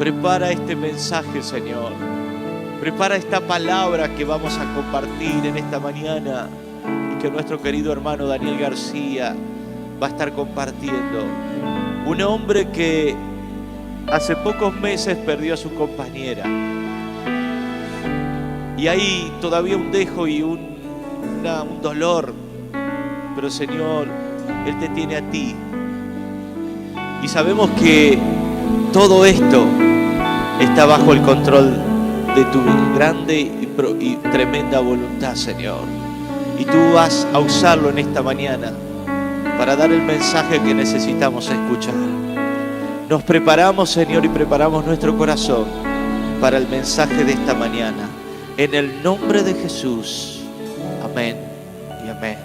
Prepara este mensaje, Señor. Prepara esta palabra que vamos a compartir en esta mañana y que nuestro querido hermano Daniel García va a estar compartiendo. Un hombre que hace pocos meses perdió a su compañera. Y hay todavía un dejo y un dolor. Pero Señor, Él te tiene a ti. Y sabemos que todo esto está bajo el control de tu grande y tremenda voluntad, Señor. Y tú vas a usarlo en esta mañana para dar el mensaje que necesitamos escuchar. Nos preparamos, Señor, y preparamos nuestro corazón para el mensaje de esta mañana. En el nombre de Jesús. Amén y amén.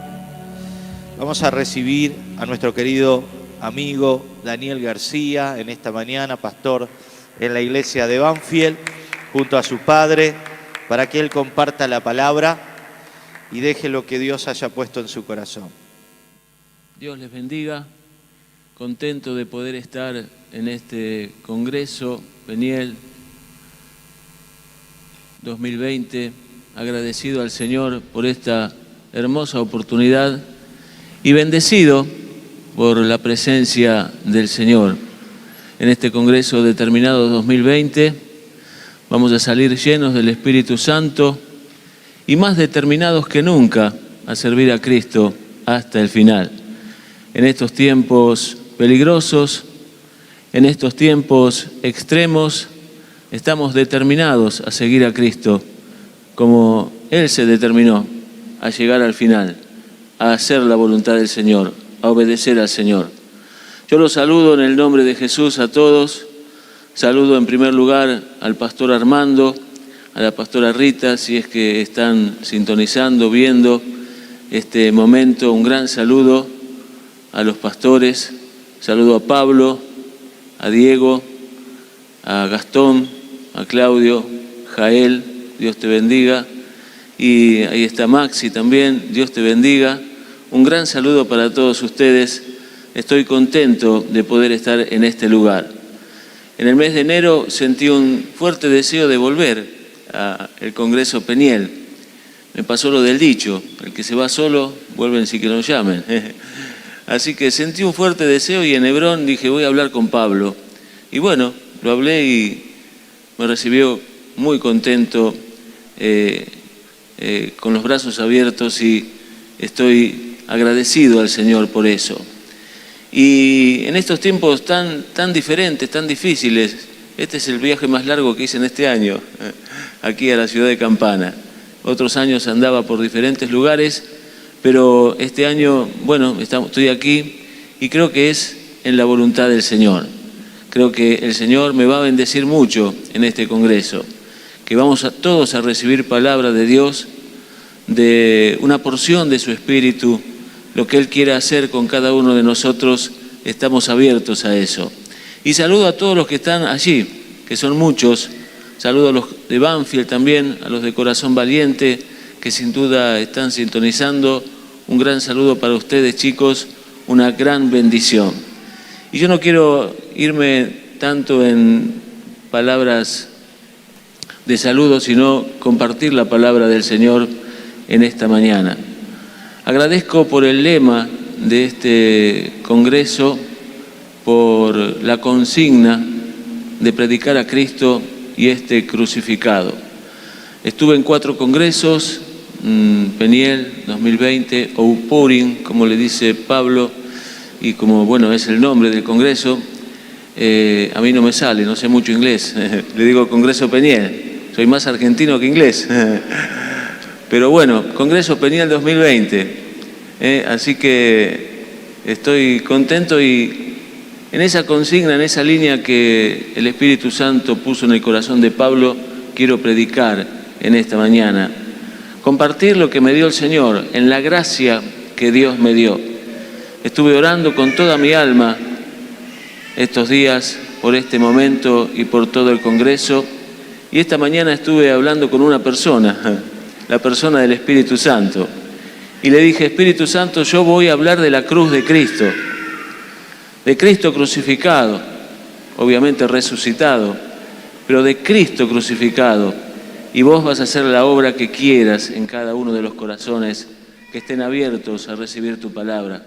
Vamos a recibir a nuestro querido amigo Daniel García en esta mañana, pastor en la iglesia de Banfield, junto a su padre, para que él comparta la palabra y deje lo que Dios haya puesto en su corazón. Dios les bendiga, contento de poder estar en este Congreso Peniel 2020, agradecido al Señor por esta hermosa oportunidad y bendecido por la presencia del Señor. En este Congreso determinado 2020 vamos a salir llenos del Espíritu Santo y más determinados que nunca a servir a Cristo hasta el final. En estos tiempos peligrosos, en estos tiempos extremos, estamos determinados a seguir a Cristo como Él se determinó a llegar al final, a hacer la voluntad del Señor, a obedecer al Señor. Yo los saludo en el nombre de Jesús a todos. Saludo en primer lugar al pastor Armando, a la pastora Rita, si es que están sintonizando, viendo este momento. Un gran saludo a los pastores. Saludo a Pablo, a Diego, a Gastón, a Claudio, Jael, Dios te bendiga. Y ahí está Maxi también, Dios te bendiga. Un gran saludo para todos ustedes. Estoy contento de poder estar en este lugar. En el mes de enero sentí un fuerte deseo de volver al Congreso Peniel. Me pasó lo del dicho, el que se va solo, vuelven sin que lo llamen. Así que sentí un fuerte deseo y en Hebrón dije, voy a hablar con Pablo. Y bueno, lo hablé y me recibió muy contento, con los brazos abiertos, y estoy agradecido al Señor por eso. Y en estos tiempos tan diferentes, tan difíciles, este es el viaje más largo que hice en este año, aquí a la ciudad de Campana. Otros años andaba por diferentes lugares, pero este año, bueno, estoy aquí y creo que es en la voluntad del Señor. Creo que el Señor me va a bendecir mucho en este congreso, que vamos todos a recibir palabra de Dios, de una porción de su Espíritu. Lo que Él quiere hacer con cada uno de nosotros, estamos abiertos a eso. Y saludo a todos los que están allí, que son muchos. Saludo a los de Banfield también, a los de Corazón Valiente, que sin duda están sintonizando. Un gran saludo para ustedes, chicos, una gran bendición. Y yo no quiero irme tanto en palabras de saludo, sino compartir la palabra del Señor en esta mañana. Agradezco por el lema de este congreso, por la consigna de predicar a Cristo y este crucificado. Estuve en 4 congresos, Peniel 2020, o Purim, como le dice Pablo, y como bueno es el nombre del congreso, a mí no me sale, no sé mucho inglés, le digo Congreso Peniel, soy más argentino que inglés. Pero bueno, Congreso Peniel 2020, así que estoy contento y en esa consigna, en esa línea que el Espíritu Santo puso en el corazón de Pablo, quiero predicar en esta mañana. Compartir lo que me dio el Señor, en la gracia que Dios me dio. Estuve orando con toda mi alma estos días por este momento y por todo el Congreso, y esta mañana estuve hablando con una persona, la persona del Espíritu Santo, y le dije, Espíritu Santo, yo voy a hablar de la cruz de Cristo crucificado, obviamente resucitado, pero de Cristo crucificado. Y vos vas a hacer la obra que quieras en cada uno de los corazones que estén abiertos a recibir tu palabra.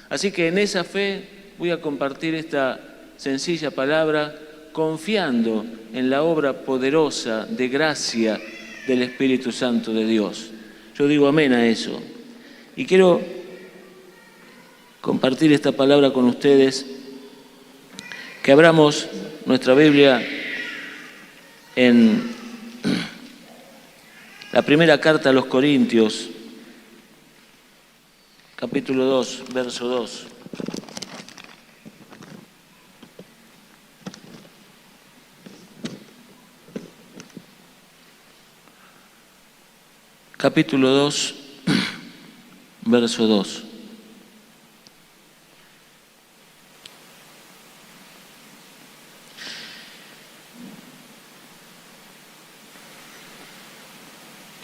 Así que en esa fe voy a compartir esta sencilla palabra, confiando en la obra poderosa de gracia del Espíritu Santo de Dios. Yo digo amén a eso. Y quiero compartir esta palabra con ustedes, que abramos nuestra Biblia en la primera carta a los Corintios, capítulo 2, verso 2. Capítulo 2, verso 2.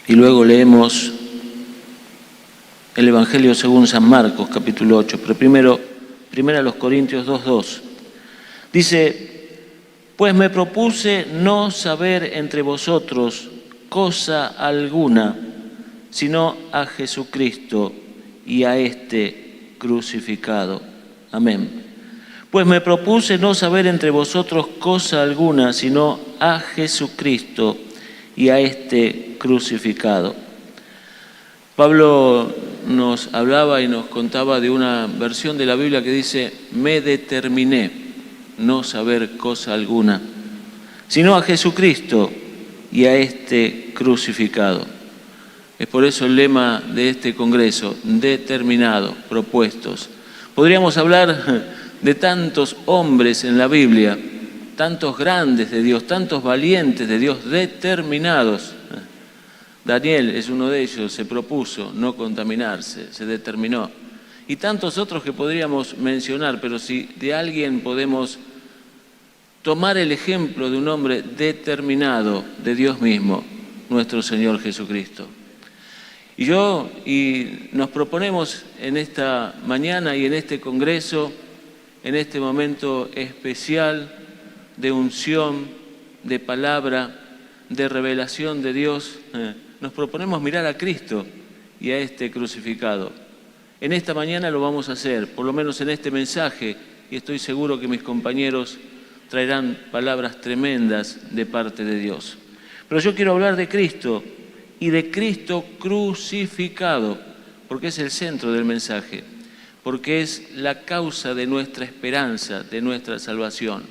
Y luego leemos el Evangelio según San Marcos, capítulo 8, pero primero a los Corintios 2:2. Dice, pues me propuse no saber entre vosotros cosa alguna, sino a Jesucristo y a este crucificado. Amén. Pues me propuse no saber entre vosotros cosa alguna, sino a Jesucristo y a este crucificado. Pablo nos hablaba y nos contaba de una versión de la Biblia que dice, me determiné no saber cosa alguna, sino a Jesucristo y a este crucificado. Es por eso el lema de este congreso, determinados, propuestos. Podríamos hablar de tantos hombres en la Biblia, tantos grandes de Dios, tantos valientes de Dios, determinados. Daniel es uno de ellos, se propuso no contaminarse, se determinó. Y tantos otros que podríamos mencionar, pero si de alguien podemos tomar el ejemplo de un hombre determinado de Dios mismo, nuestro Señor Jesucristo. Y nos proponemos en esta mañana y en este congreso, en este momento especial de unción, de palabra, de revelación de Dios, nos proponemos mirar a Cristo y a este crucificado. En esta mañana lo vamos a hacer, por lo menos en este mensaje, y estoy seguro que mis compañeros traerán palabras tremendas de parte de Dios. Pero yo quiero hablar de Cristo y de Cristo crucificado, porque es el centro del mensaje, porque es la causa de nuestra esperanza, de nuestra salvación,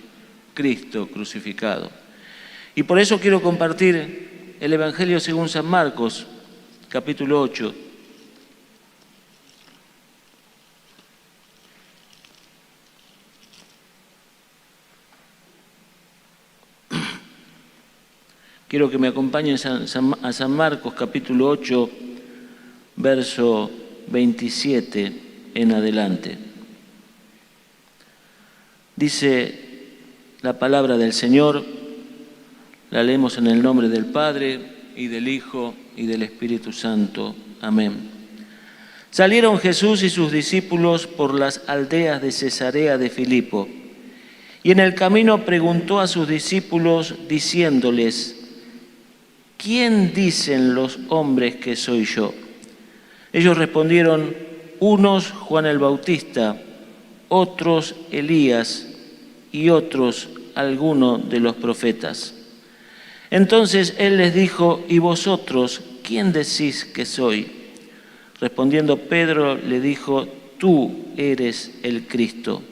Cristo crucificado. Y por eso quiero compartir el Evangelio según San Marcos, capítulo 8. Quiero que me acompañen a San Marcos, capítulo 8, verso 27 en adelante. Dice la palabra del Señor, la leemos en el nombre del Padre, y del Hijo, y del Espíritu Santo. Amén. Salieron Jesús y sus discípulos por las aldeas de Cesarea de Filipo, y en el camino preguntó a sus discípulos, diciéndoles, ¿quién dicen los hombres que soy yo? Ellos respondieron, unos Juan el Bautista, otros Elías y otros alguno de los profetas. Entonces él les dijo, ¿y vosotros quién decís que soy? Respondiendo Pedro le dijo, tú eres el Cristo.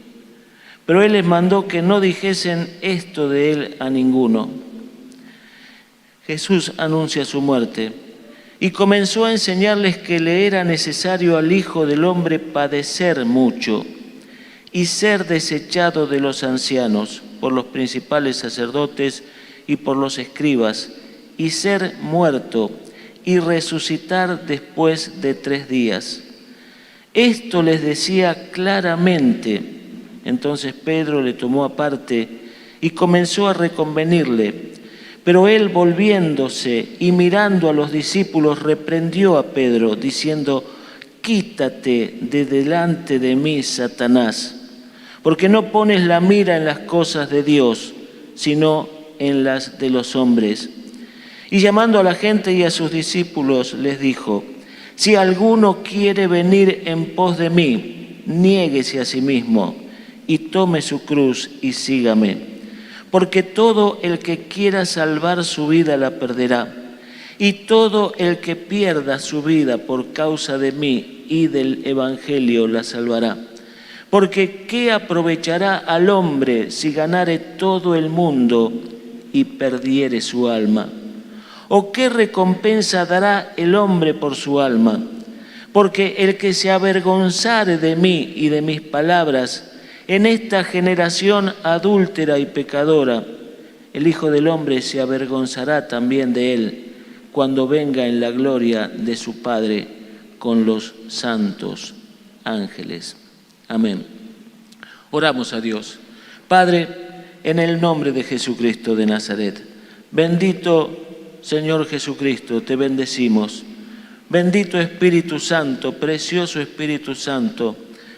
Pero él les mandó que no dijesen esto de él a ninguno. Jesús anuncia su muerte y comenzó a enseñarles que le era necesario al Hijo del Hombre padecer mucho y ser desechado de los ancianos, por los principales sacerdotes y por los escribas, y ser muerto y resucitar después de 3 días. Esto les decía claramente. Entonces Pedro le tomó aparte y comenzó a reconvenirle. Pero él, volviéndose y mirando a los discípulos, reprendió a Pedro, diciendo, quítate de delante de mí, Satanás, porque no pones la mira en las cosas de Dios, sino en las de los hombres. Y llamando a la gente y a sus discípulos, les dijo: si alguno quiere venir en pos de mí, niéguese a sí mismo y tome su cruz y sígame. Porque todo el que quiera salvar su vida la perderá, y todo el que pierda su vida por causa de mí y del Evangelio la salvará. Porque ¿qué aprovechará al hombre si ganare todo el mundo y perdiere su alma? ¿O qué recompensa dará el hombre por su alma? Porque el que se avergonzare de mí y de mis palabras en esta generación adúltera y pecadora, el Hijo del Hombre se avergonzará también de él cuando venga en la gloria de su Padre con los santos ángeles. Amén. Oramos a Dios. Padre, en el nombre de Jesucristo de Nazaret, bendito Señor Jesucristo, te bendecimos. Bendito Espíritu Santo, precioso Espíritu Santo,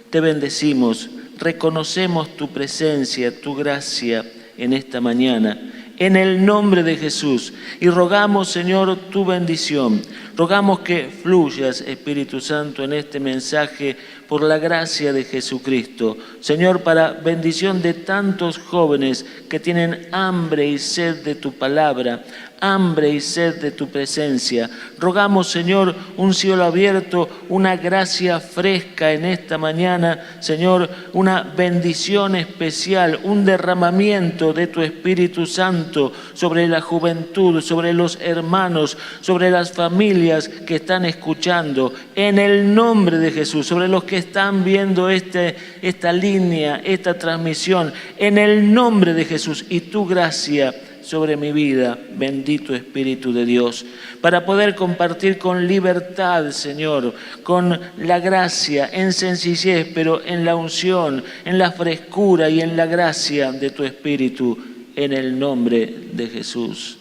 te bendecimos. Reconocemos tu presencia, tu gracia en esta mañana, en el nombre de Jesús. Y rogamos, Señor, tu bendición. Rogamos que fluyas, Espíritu Santo, en este mensaje por la gracia de Jesucristo. Señor, para bendición de tantos jóvenes que tienen hambre y sed de tu palabra, hambre y sed de tu presencia. Rogamos, Señor, un cielo abierto, una gracia fresca en esta mañana, Señor, una bendición especial, un derramamiento de tu Espíritu Santo sobre la juventud, sobre los hermanos, sobre las familias que están escuchando, en el nombre de Jesús, sobre los que están viendo esta línea, esta transmisión, en el nombre de Jesús, y tu gracia sobre mi vida, bendito Espíritu de Dios, para poder compartir con libertad, Señor, con la gracia, en sencillez, pero en la unción, en la frescura y en la gracia de tu Espíritu, en el nombre de Jesús.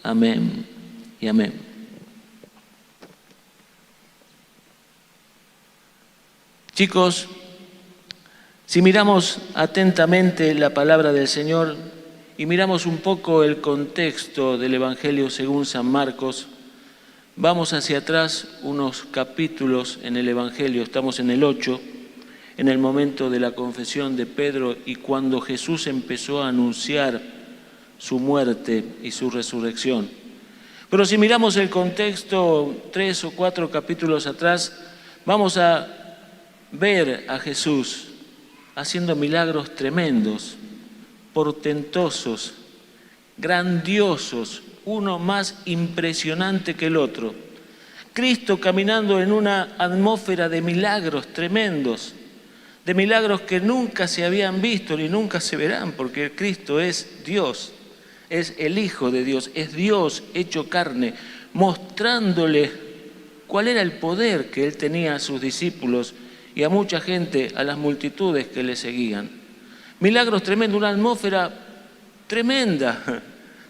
Amén y amén. Chicos, si miramos atentamente la palabra del Señor y miramos un poco el contexto del Evangelio según San Marcos, vamos hacia atrás unos capítulos en el Evangelio, estamos en el 8, en el momento de la confesión de Pedro y cuando Jesús empezó a anunciar su muerte y su resurrección. Pero si miramos el contexto 3 o 4 capítulos atrás, vamos a ver a Jesús haciendo milagros tremendos, portentosos, grandiosos, uno más impresionante que el otro. Cristo caminando en una atmósfera de milagros tremendos, de milagros que nunca se habían visto ni nunca se verán, porque Cristo es Dios, es el Hijo de Dios, es Dios hecho carne, mostrándole cuál era el poder que Él tenía a sus discípulos y a mucha gente, a las multitudes que le seguían. Milagros tremendos, una atmósfera tremenda.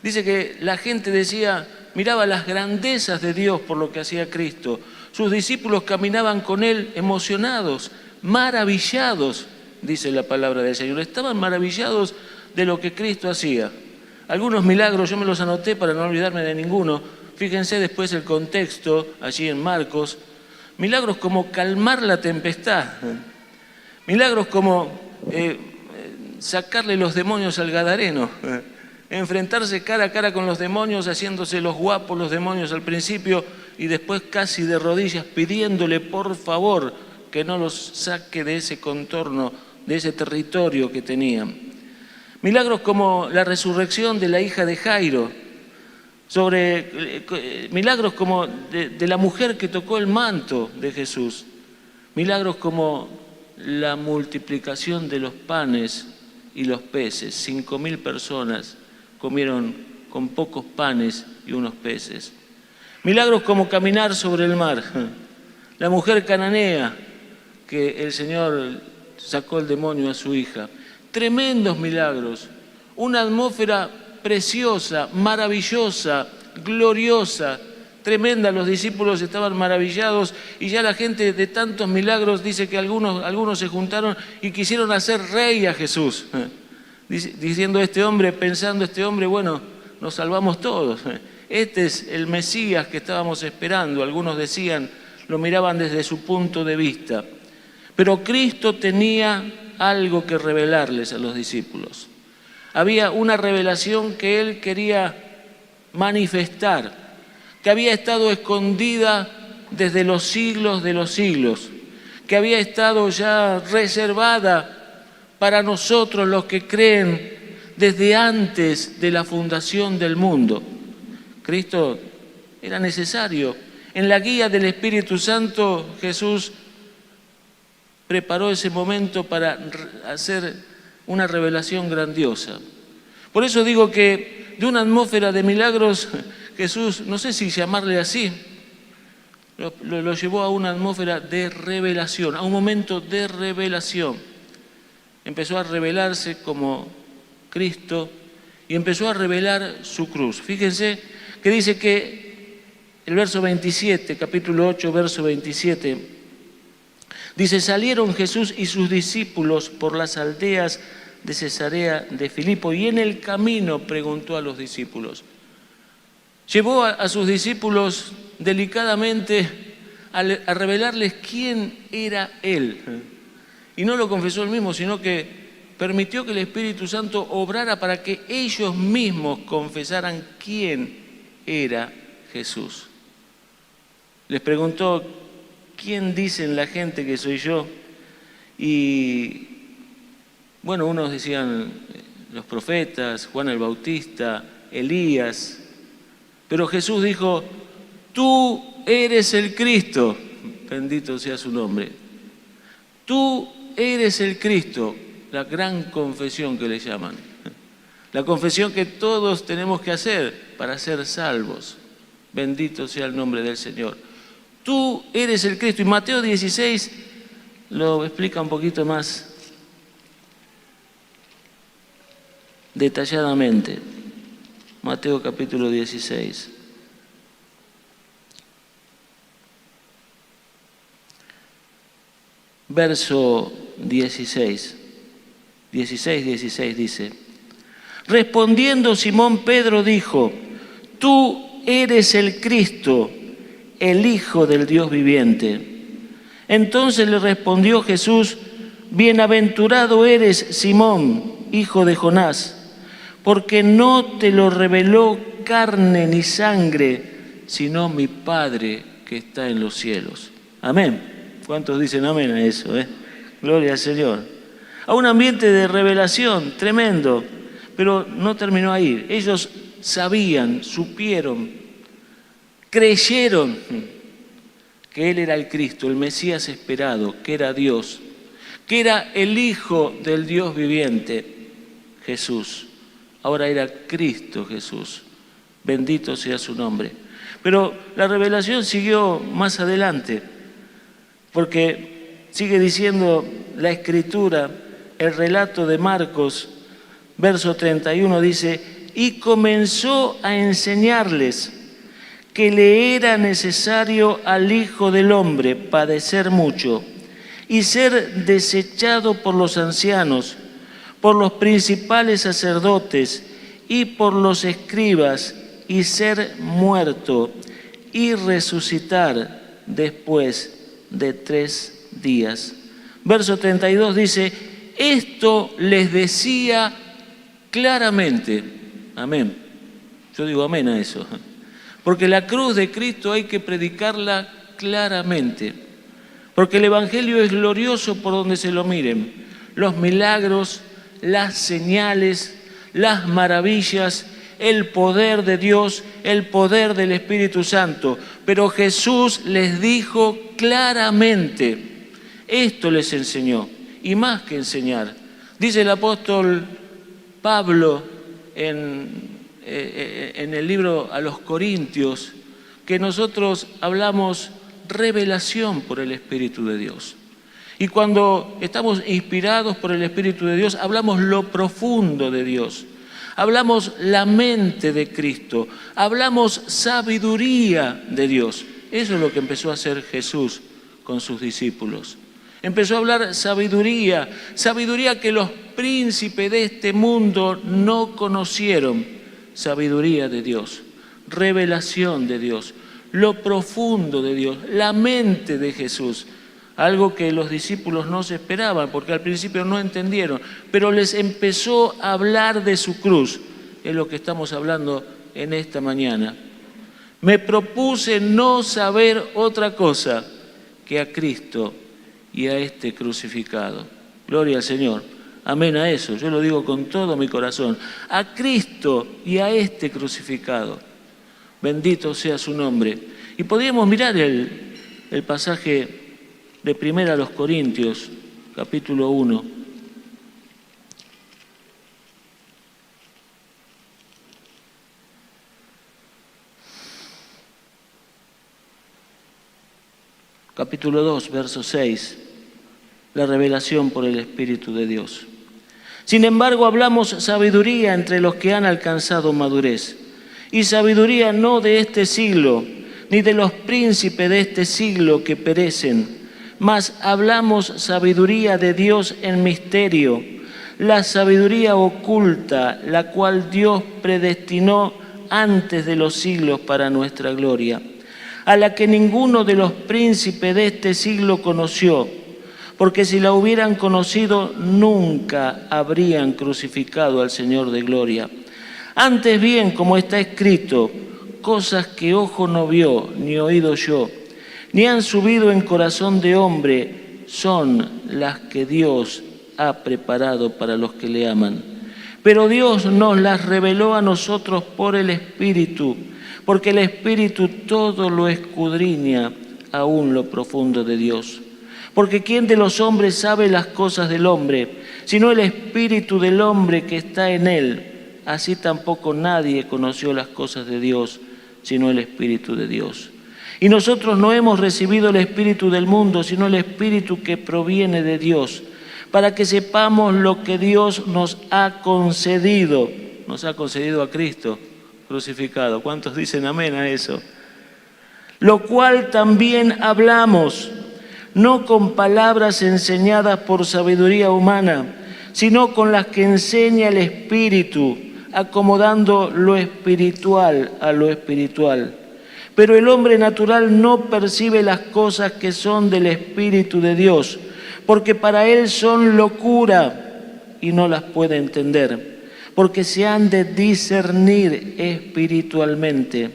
Dice que la gente decía, miraba las grandezas de Dios por lo que hacía Cristo. Sus discípulos caminaban con Él emocionados, maravillados, dice la palabra del Señor. Estaban maravillados de lo que Cristo hacía. Algunos milagros, yo me los anoté para no olvidarme de ninguno. Fíjense después el contexto, allí en Marcos. Milagros como calmar la tempestad. Milagros como sacarle los demonios al gadareno. Enfrentarse cara a cara con los demonios, haciéndose los guapos los demonios al principio y después casi de rodillas pidiéndole por favor que no los saque de ese contorno, de ese territorio que tenían. Milagros como la resurrección de la hija de Jairo, milagros como de la mujer que tocó el manto de Jesús, milagros como la multiplicación de los panes y los peces. 5.000 personas comieron con pocos panes y unos peces. Milagros como caminar sobre el mar, la mujer cananea que el Señor sacó el demonio a su hija. Tremendos milagros, una atmósfera preciosa, maravillosa, gloriosa, tremenda. Los discípulos estaban maravillados y ya la gente de tantos milagros dice que algunos se juntaron y quisieron hacer rey a Jesús. diciendo este hombre, pensando este hombre, bueno, nos salvamos todos. Este es el Mesías que estábamos esperando. Algunos decían, lo miraban desde su punto de vista. Pero Cristo tenía algo que revelarles a los discípulos. Había una revelación que Él quería manifestar, que había estado escondida desde los siglos de los siglos, que había estado ya reservada para nosotros los que creen desde antes de la fundación del mundo. Cristo era necesario. En la guía del Espíritu Santo, Jesús preparó ese momento para hacer una revelación grandiosa. Por eso digo que de una atmósfera de milagros, Jesús, no sé si llamarle así, lo llevó a una atmósfera de revelación, a un momento de revelación. Empezó a revelarse como Cristo y empezó a revelar su cruz. Fíjense que dice que el verso 27, capítulo 8, verso 27, dice, salieron Jesús y sus discípulos por las aldeas de Cesarea de Filipo y en el camino preguntó a los discípulos. Llevó a sus discípulos delicadamente a revelarles quién era Él. Y no lo confesó Él mismo, sino que permitió que el Espíritu Santo obrara para que ellos mismos confesaran quién era Jesús. Les preguntó, ¿quién dicen la gente que soy yo? Y bueno, unos decían los profetas, Juan el Bautista, Elías. Pero Jesús dijo, tú eres el Cristo, bendito sea su nombre. Tú eres el Cristo, la gran confesión que le llaman. La confesión que todos tenemos que hacer para ser salvos. Bendito sea el nombre del Señor. Tú eres el Cristo. Y Mateo 16 lo explica un poquito más detalladamente. Mateo capítulo 16. Verso 16. 16 dice. Respondiendo Simón Pedro dijo, tú eres el Cristo, el Hijo del Dios viviente. Entonces le respondió Jesús, bienaventurado eres Simón, hijo de Jonás, porque no te lo reveló carne ni sangre, sino mi Padre que está en los cielos. Amén. ¿Cuántos dicen amén a eso? Gloria al Señor. A un ambiente de revelación tremendo, pero no terminó ahí. Ellos sabían, supieron, creyeron que Él era el Cristo, el Mesías esperado, que era Dios, que era el Hijo del Dios viviente, Jesús. Ahora era Cristo Jesús. Bendito sea su nombre. Pero la revelación siguió más adelante, porque sigue diciendo la Escritura, el relato de Marcos, verso 31 dice, y comenzó a enseñarles que le era necesario al Hijo del Hombre padecer mucho y ser desechado por los ancianos, por los principales sacerdotes y por los escribas, y ser muerto y resucitar después de 3 días. Verso 32 dice, esto les decía claramente. Amén. Yo digo amén a eso. Porque la cruz de Cristo hay que predicarla claramente. Porque el Evangelio es glorioso por donde se lo miren. Los milagros, las señales, las maravillas, el poder de Dios, el poder del Espíritu Santo. Pero Jesús les dijo claramente, esto les enseñó, y más que enseñar. Dice el apóstol Pablo en el libro a los Corintios, que nosotros hablamos revelación por el Espíritu de Dios. Y cuando estamos inspirados por el Espíritu de Dios, hablamos lo profundo de Dios. Hablamos la mente de Cristo. Hablamos sabiduría de Dios. Eso es lo que empezó a hacer Jesús con sus discípulos. Empezó a hablar sabiduría, sabiduría que los príncipes de este mundo no conocieron. Sabiduría de Dios, revelación de Dios, lo profundo de Dios, la mente de Jesús. Algo que los discípulos no se esperaban, porque al principio no entendieron, pero les empezó a hablar de su cruz. Es lo que estamos hablando en esta mañana. Me propuse no saber otra cosa que a Cristo y a este crucificado. Gloria al Señor. Amén a eso. Yo lo digo con todo mi corazón. A Cristo y a este crucificado. Bendito sea su nombre. Y podríamos mirar el pasaje de 1 Corintios, capítulo 1. Capítulo 2, verso 6. La revelación por el Espíritu de Dios. Sin embargo, hablamos sabiduría entre los que han alcanzado madurez. Y sabiduría no de este siglo, ni de los príncipes de este siglo que perecen, mas hablamos sabiduría de Dios en misterio, la sabiduría oculta, la cual Dios predestinó antes de los siglos para nuestra gloria, a la que ninguno de los príncipes de este siglo conoció, porque si la hubieran conocido, nunca habrían crucificado al Señor de gloria. Antes bien, como está escrito, cosas que ojo no vio, ni oído yo, ni han subido en corazón de hombre, son las que Dios ha preparado para los que le aman. Pero Dios nos las reveló a nosotros por el Espíritu, porque el Espíritu todo lo escudriña, aún lo profundo de Dios. Porque ¿quién de los hombres sabe las cosas del hombre, sino el Espíritu del hombre que está en él? Así tampoco nadie conoció las cosas de Dios, sino el Espíritu de Dios. Y nosotros no hemos recibido el Espíritu del mundo, sino el Espíritu que proviene de Dios, para que sepamos lo que Dios nos ha concedido. Nos ha concedido a Cristo crucificado. ¿Cuántos dicen amén a eso? Lo cual también hablamos, no con palabras enseñadas por sabiduría humana, sino con las que enseña el Espíritu, acomodando lo espiritual a lo espiritual. Pero el hombre natural no percibe las cosas que son del Espíritu de Dios, porque para él son locura y no las puede entender, porque se han de discernir espiritualmente.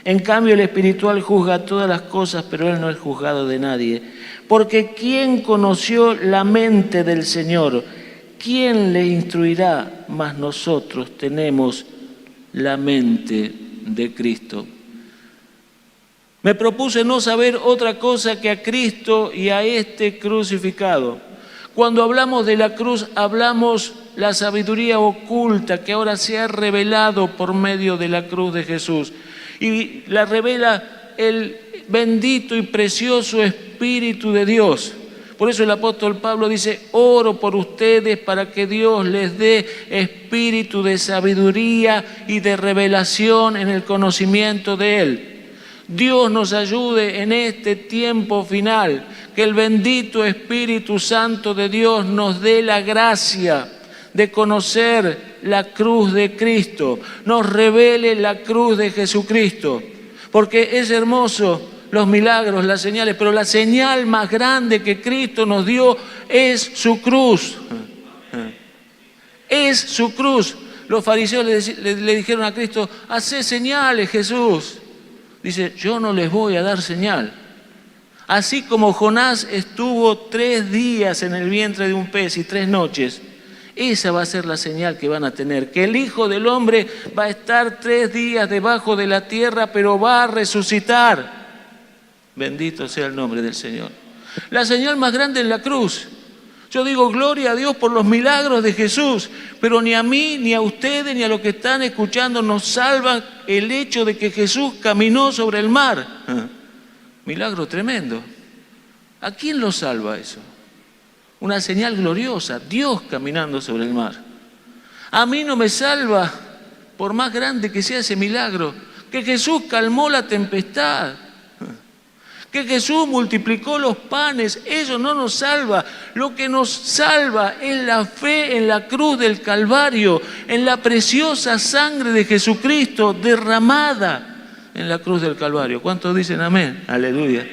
En cambio, el espiritual juzga todas las cosas, pero él no es juzgado de nadie. Porque ¿quién conoció la mente del Señor? ¿Quién le instruirá? Mas nosotros tenemos la mente de Cristo. Me propuse no saber otra cosa que a Cristo y a este crucificado. Cuando hablamos de la cruz, hablamos la sabiduría oculta que ahora se ha revelado por medio de la cruz de Jesús. Y la revela el bendito y precioso Espíritu de Dios. Por eso el apóstol Pablo dice, oro por ustedes para que Dios les dé espíritu de sabiduría y de revelación en el conocimiento de Él. Dios nos ayude en este tiempo final, que el bendito Espíritu Santo de Dios nos dé la gracia de conocer la cruz de Cristo, nos revele la cruz de Jesucristo, porque es hermoso los milagros, las señales, pero la señal más grande que Cristo nos dio es su cruz. Es su cruz. Los fariseos le dijeron a Cristo, hacé señales, Jesús. Dice, yo no les voy a dar señal. Así como Jonás estuvo 3 días en el vientre de un pez y 3 noches, esa va a ser la señal que van a tener, que el Hijo del Hombre va a estar 3 días debajo de la tierra, pero va a resucitar. Bendito sea el nombre del Señor. La señal más grande es la cruz. Yo digo, gloria a Dios por los milagros de Jesús, pero ni a mí, ni a ustedes, ni a los que están escuchando nos salva el hecho de que Jesús caminó sobre el mar. Milagro tremendo. ¿A quién lo salva eso? Una señal gloriosa, Dios caminando sobre el mar. A mí no me salva, por más grande que sea ese milagro, que Jesús calmó la tempestad, Que Jesús multiplicó los panes, eso no nos salva. Lo que nos salva es la fe en la cruz del Calvario, en la preciosa sangre de Jesucristo derramada en la cruz del Calvario. ¿Cuántos dicen amén? Aleluya.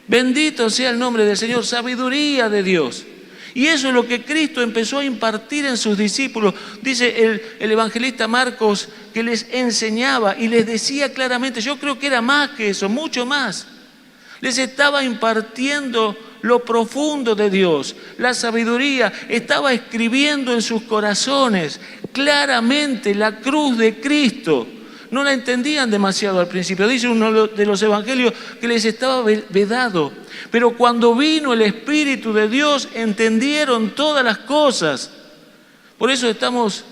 Bendito sea el nombre del Señor, sabiduría de Dios. Y eso es lo que Cristo empezó a impartir en sus discípulos. Dice el evangelista Marcos que les enseñaba y les decía claramente, yo creo que era más que eso, mucho más. Les estaba impartiendo lo profundo de Dios, la sabiduría, estaba escribiendo en sus corazones claramente la cruz de Cristo. No la entendían demasiado al principio. Dice uno de los evangelios que les estaba vedado. Pero cuando vino el Espíritu de Dios, entendieron todas las cosas. Por eso estamos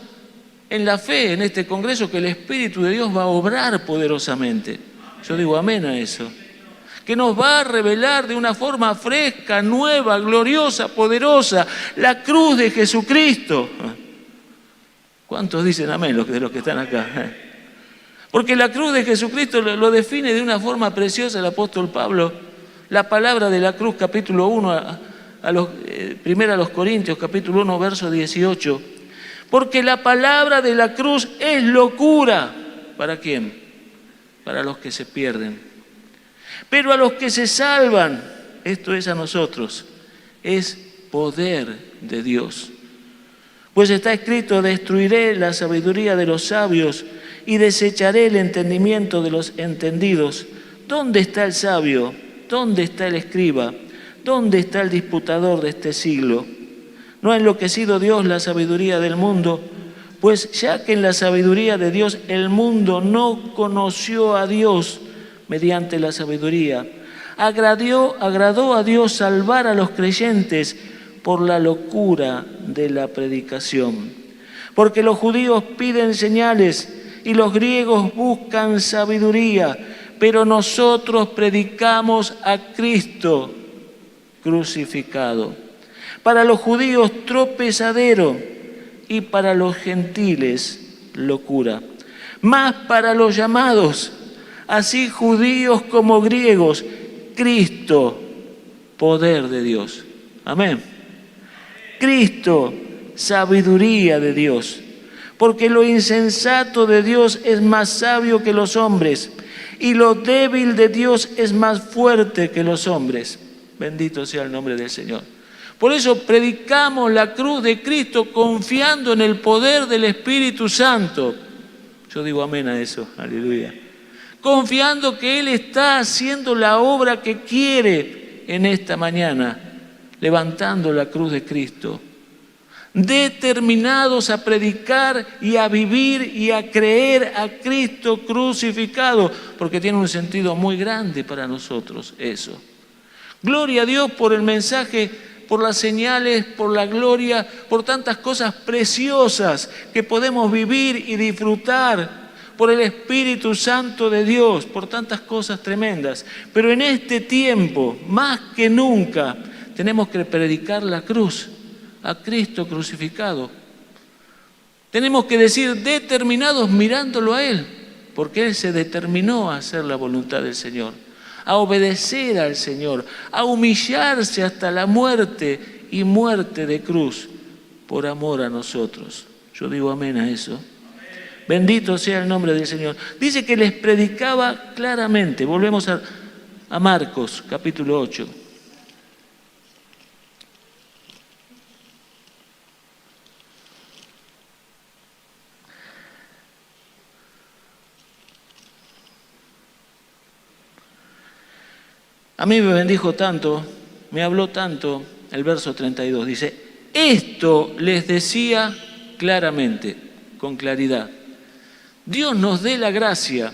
en la fe, en este congreso, que el Espíritu de Dios va a obrar poderosamente. Yo digo amén a eso. Que nos va a revelar de una forma fresca, nueva, gloriosa, poderosa, la cruz de Jesucristo. ¿Cuántos dicen amén de los que están acá? Porque la cruz de Jesucristo lo define de una forma preciosa el apóstol Pablo. La palabra de la cruz, capítulo 1, primero a los Corintios, capítulo 1, verso 18. Porque la palabra de la cruz es locura. ¿Para quién? Para los que se pierden. Pero a los que se salvan, esto es a nosotros, es poder de Dios. Pues está escrito, destruiré la sabiduría de los sabios y desecharé el entendimiento de los entendidos. ¿Dónde está el sabio? ¿Dónde está el escriba? ¿Dónde está el disputador de este siglo? ¿No ha enloquecido Dios la sabiduría del mundo? Pues ya que en la sabiduría de Dios el mundo no conoció a Dios mediante la sabiduría, agradó a Dios salvar a los creyentes por la locura de la predicación. Porque los judíos piden señales y los griegos buscan sabiduría, pero nosotros predicamos a Cristo crucificado. Para los judíos tropezadero y para los gentiles locura. Mas para los llamados, así judíos como griegos, Cristo, poder de Dios. Amén. Cristo, sabiduría de Dios. Porque lo insensato de Dios es más sabio que los hombres, y lo débil de Dios es más fuerte que los hombres. Bendito sea el nombre del Señor. Por eso predicamos la cruz de Cristo confiando en el poder del Espíritu Santo. Yo digo amén a eso, aleluya. Confiando que Él está haciendo la obra que quiere en esta mañana, levantando la cruz de Cristo. Determinados a predicar y a vivir y a creer a Cristo crucificado, porque tiene un sentido muy grande para nosotros eso. Gloria a Dios por el mensaje, por las señales, por la gloria, por tantas cosas preciosas que podemos vivir y disfrutar, por el Espíritu Santo de Dios, por tantas cosas tremendas. Pero en este tiempo, más que nunca, tenemos que predicar la cruz, a Cristo crucificado. Tenemos que decir determinados mirándolo a Él, porque Él se determinó a hacer la voluntad del Señor, a obedecer al Señor, a humillarse hasta la muerte y muerte de cruz por amor a nosotros. Yo digo amén a eso. Bendito sea el nombre del Señor. Dice que les predicaba claramente. Volvemos a Marcos, capítulo 8. A mí me bendijo tanto, me habló tanto, el verso 32, dice, esto les decía claramente, con claridad. Dios nos dé la gracia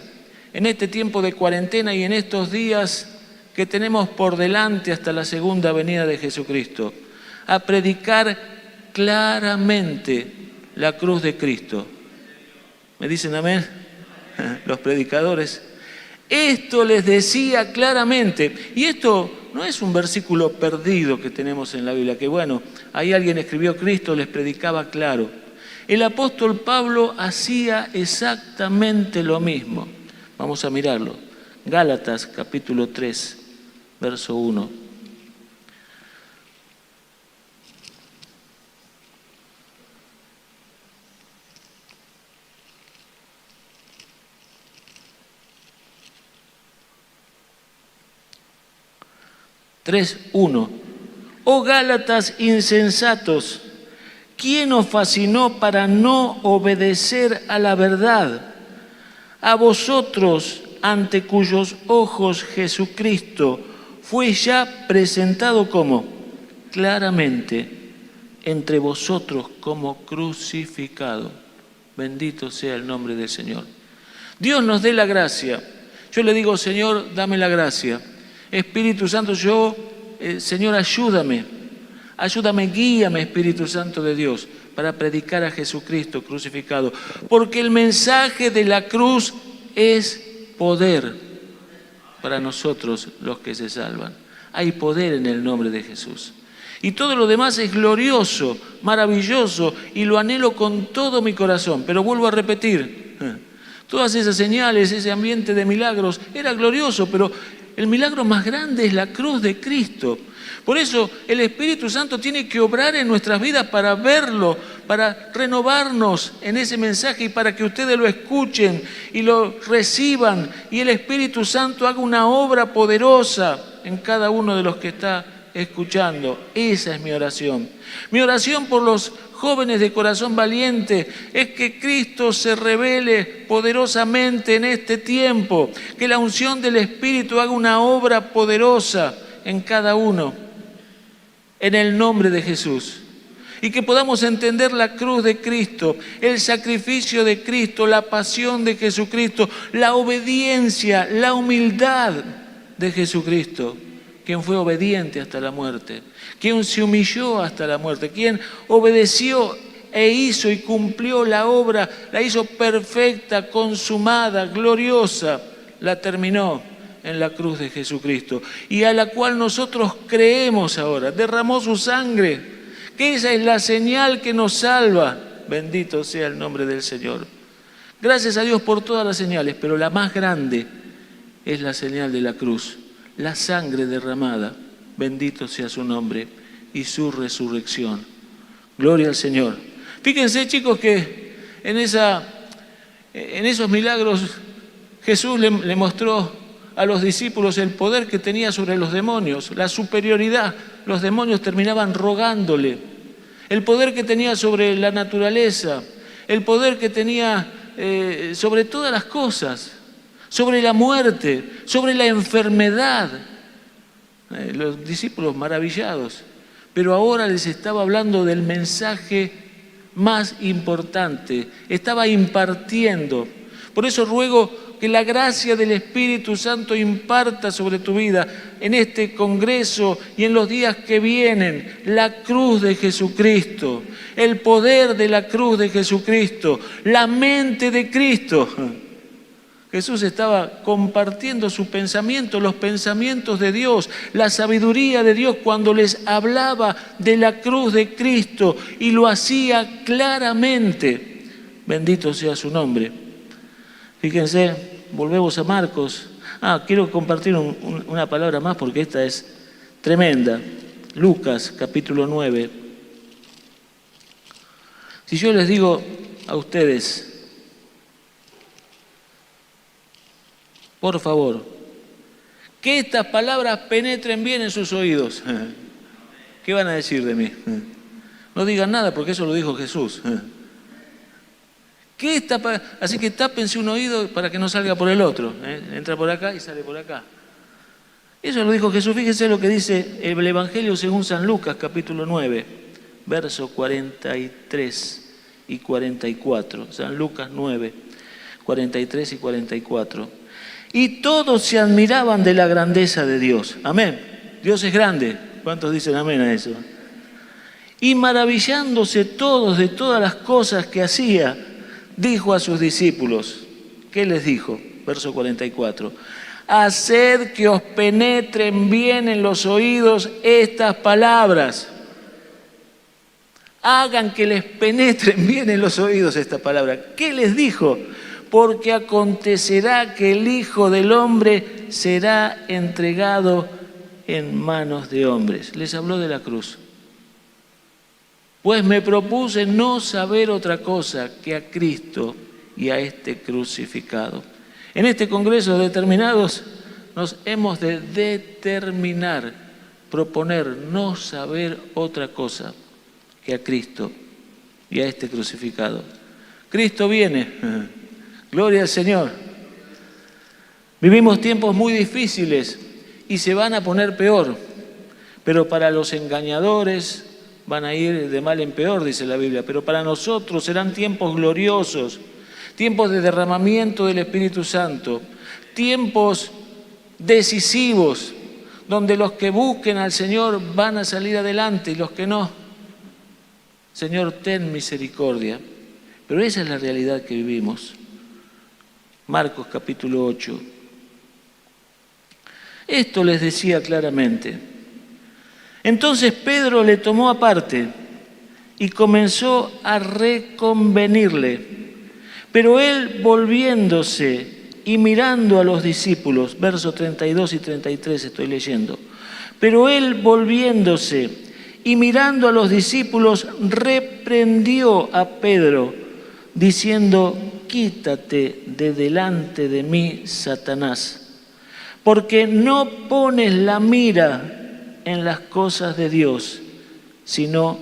en este tiempo de cuarentena y en estos días que tenemos por delante hasta la segunda venida de Jesucristo, a predicar claramente la cruz de Cristo. ¿Me dicen amén? Los predicadores. Esto les decía claramente, y esto no es un versículo perdido que tenemos en la Biblia, que bueno, ahí alguien escribió Cristo, les predicaba claro. El apóstol Pablo hacía exactamente lo mismo. Vamos a mirarlo. Gálatas capítulo 3, verso 1. Oh Gálatas insensatos, ¿quién os fascinó para no obedecer a la verdad? A vosotros, ante cuyos ojos Jesucristo fue ya presentado como claramente entre vosotros como crucificado. Bendito sea el nombre del Señor. Dios nos dé la gracia. Yo le digo, Señor, dame la gracia. Espíritu Santo, Señor, ayúdame, guíame, Espíritu Santo de Dios, para predicar a Jesucristo crucificado. Porque el mensaje de la cruz es poder para nosotros los que se salvan. Hay poder en el nombre de Jesús. Y todo lo demás es glorioso, maravilloso, y lo anhelo con todo mi corazón. Pero vuelvo a repetir, todas esas señales, ese ambiente de milagros, era glorioso, pero el milagro más grande es la cruz de Cristo. Por eso el Espíritu Santo tiene que obrar en nuestras vidas para verlo, para renovarnos en ese mensaje y para que ustedes lo escuchen y lo reciban y el Espíritu Santo haga una obra poderosa en cada uno de los que está escuchando. Esa es mi oración. Mi oración por los jóvenes de corazón valiente es que Cristo se revele poderosamente en este tiempo, que la unción del Espíritu haga una obra poderosa en cada uno, en el nombre de Jesús. Y que podamos entender la cruz de Cristo, el sacrificio de Cristo, la pasión de Jesucristo, la obediencia, la humildad de Jesucristo, quien fue obediente hasta la muerte, quien se humilló hasta la muerte, quien obedeció e hizo y cumplió la obra, la hizo perfecta, consumada, gloriosa, la terminó en la cruz de Jesucristo y a la cual nosotros creemos ahora. Derramó su sangre, que esa es la señal que nos salva. Bendito sea el nombre del Señor. Gracias a Dios por todas las señales, pero la más grande es la señal de la cruz, la sangre derramada. Bendito sea su nombre y su resurrección. Gloria al Señor. Fíjense, chicos, que en esos milagros Jesús le mostró a los discípulos el poder que tenía sobre los demonios, la superioridad. Los demonios terminaban rogándole. El poder que tenía sobre la naturaleza, el poder que tenía sobre todas las cosas, sobre la muerte, sobre la enfermedad. Los discípulos maravillados. Pero ahora les estaba hablando del mensaje más importante. Estaba impartiendo. Por eso ruego que la gracia del Espíritu Santo imparta sobre tu vida en este congreso y en los días que vienen la cruz de Jesucristo, el poder de la cruz de Jesucristo, la mente de Cristo. Jesús estaba compartiendo su pensamiento, los pensamientos de Dios, la sabiduría de Dios cuando les hablaba de la cruz de Cristo y lo hacía claramente. Bendito sea su nombre. Fíjense, volvemos a Marcos. Quiero compartir una palabra más porque esta es tremenda. Lucas, capítulo 9. Si yo les digo a ustedes, por favor, que estas palabras penetren bien en sus oídos, ¿qué van a decir de mí? No digan nada porque eso lo dijo Jesús. Así que tápense un oído para que no salga por el otro. Entra por acá y sale por acá. Eso lo dijo Jesús. Fíjense lo que dice el Evangelio según San Lucas, capítulo 9, versos 43 y 44. San Lucas 9, 43 y 44. Y todos se admiraban de la grandeza de Dios. Amén. Dios es grande. ¿Cuántos dicen amén a eso? Y maravillándose todos de todas las cosas que hacía, dijo a sus discípulos. ¿Qué les dijo? Verso 44. Haced que os penetren bien en los oídos estas palabras. Hagan que les penetren bien en los oídos esta palabra. ¿Qué les dijo? Porque acontecerá que el Hijo del Hombre será entregado en manos de hombres. Les habló de la cruz. Pues me propuse no saber otra cosa que a Cristo y a este crucificado. En este congreso de determinados nos hemos de determinar, proponer no saber otra cosa que a Cristo y a este crucificado. Cristo viene. Gloria al Señor. Vivimos tiempos muy difíciles y se van a poner peor, pero para los engañadores van a ir de mal en peor, dice la Biblia, pero para nosotros serán tiempos gloriosos, tiempos de derramamiento del Espíritu Santo, tiempos decisivos, donde los que busquen al Señor van a salir adelante y los que no, Señor, ten misericordia. Pero esa es la realidad que vivimos. Marcos capítulo 8. Esto les decía claramente. Entonces Pedro le tomó aparte y comenzó a reconvenirle. Pero él, volviéndose y mirando a los discípulos, versos 32 y 33 estoy leyendo. Pero él, volviéndose y mirando a los discípulos, reprendió a Pedro, diciendo: quítate de delante de mí, Satanás, porque no pones la mira en las cosas de Dios, sino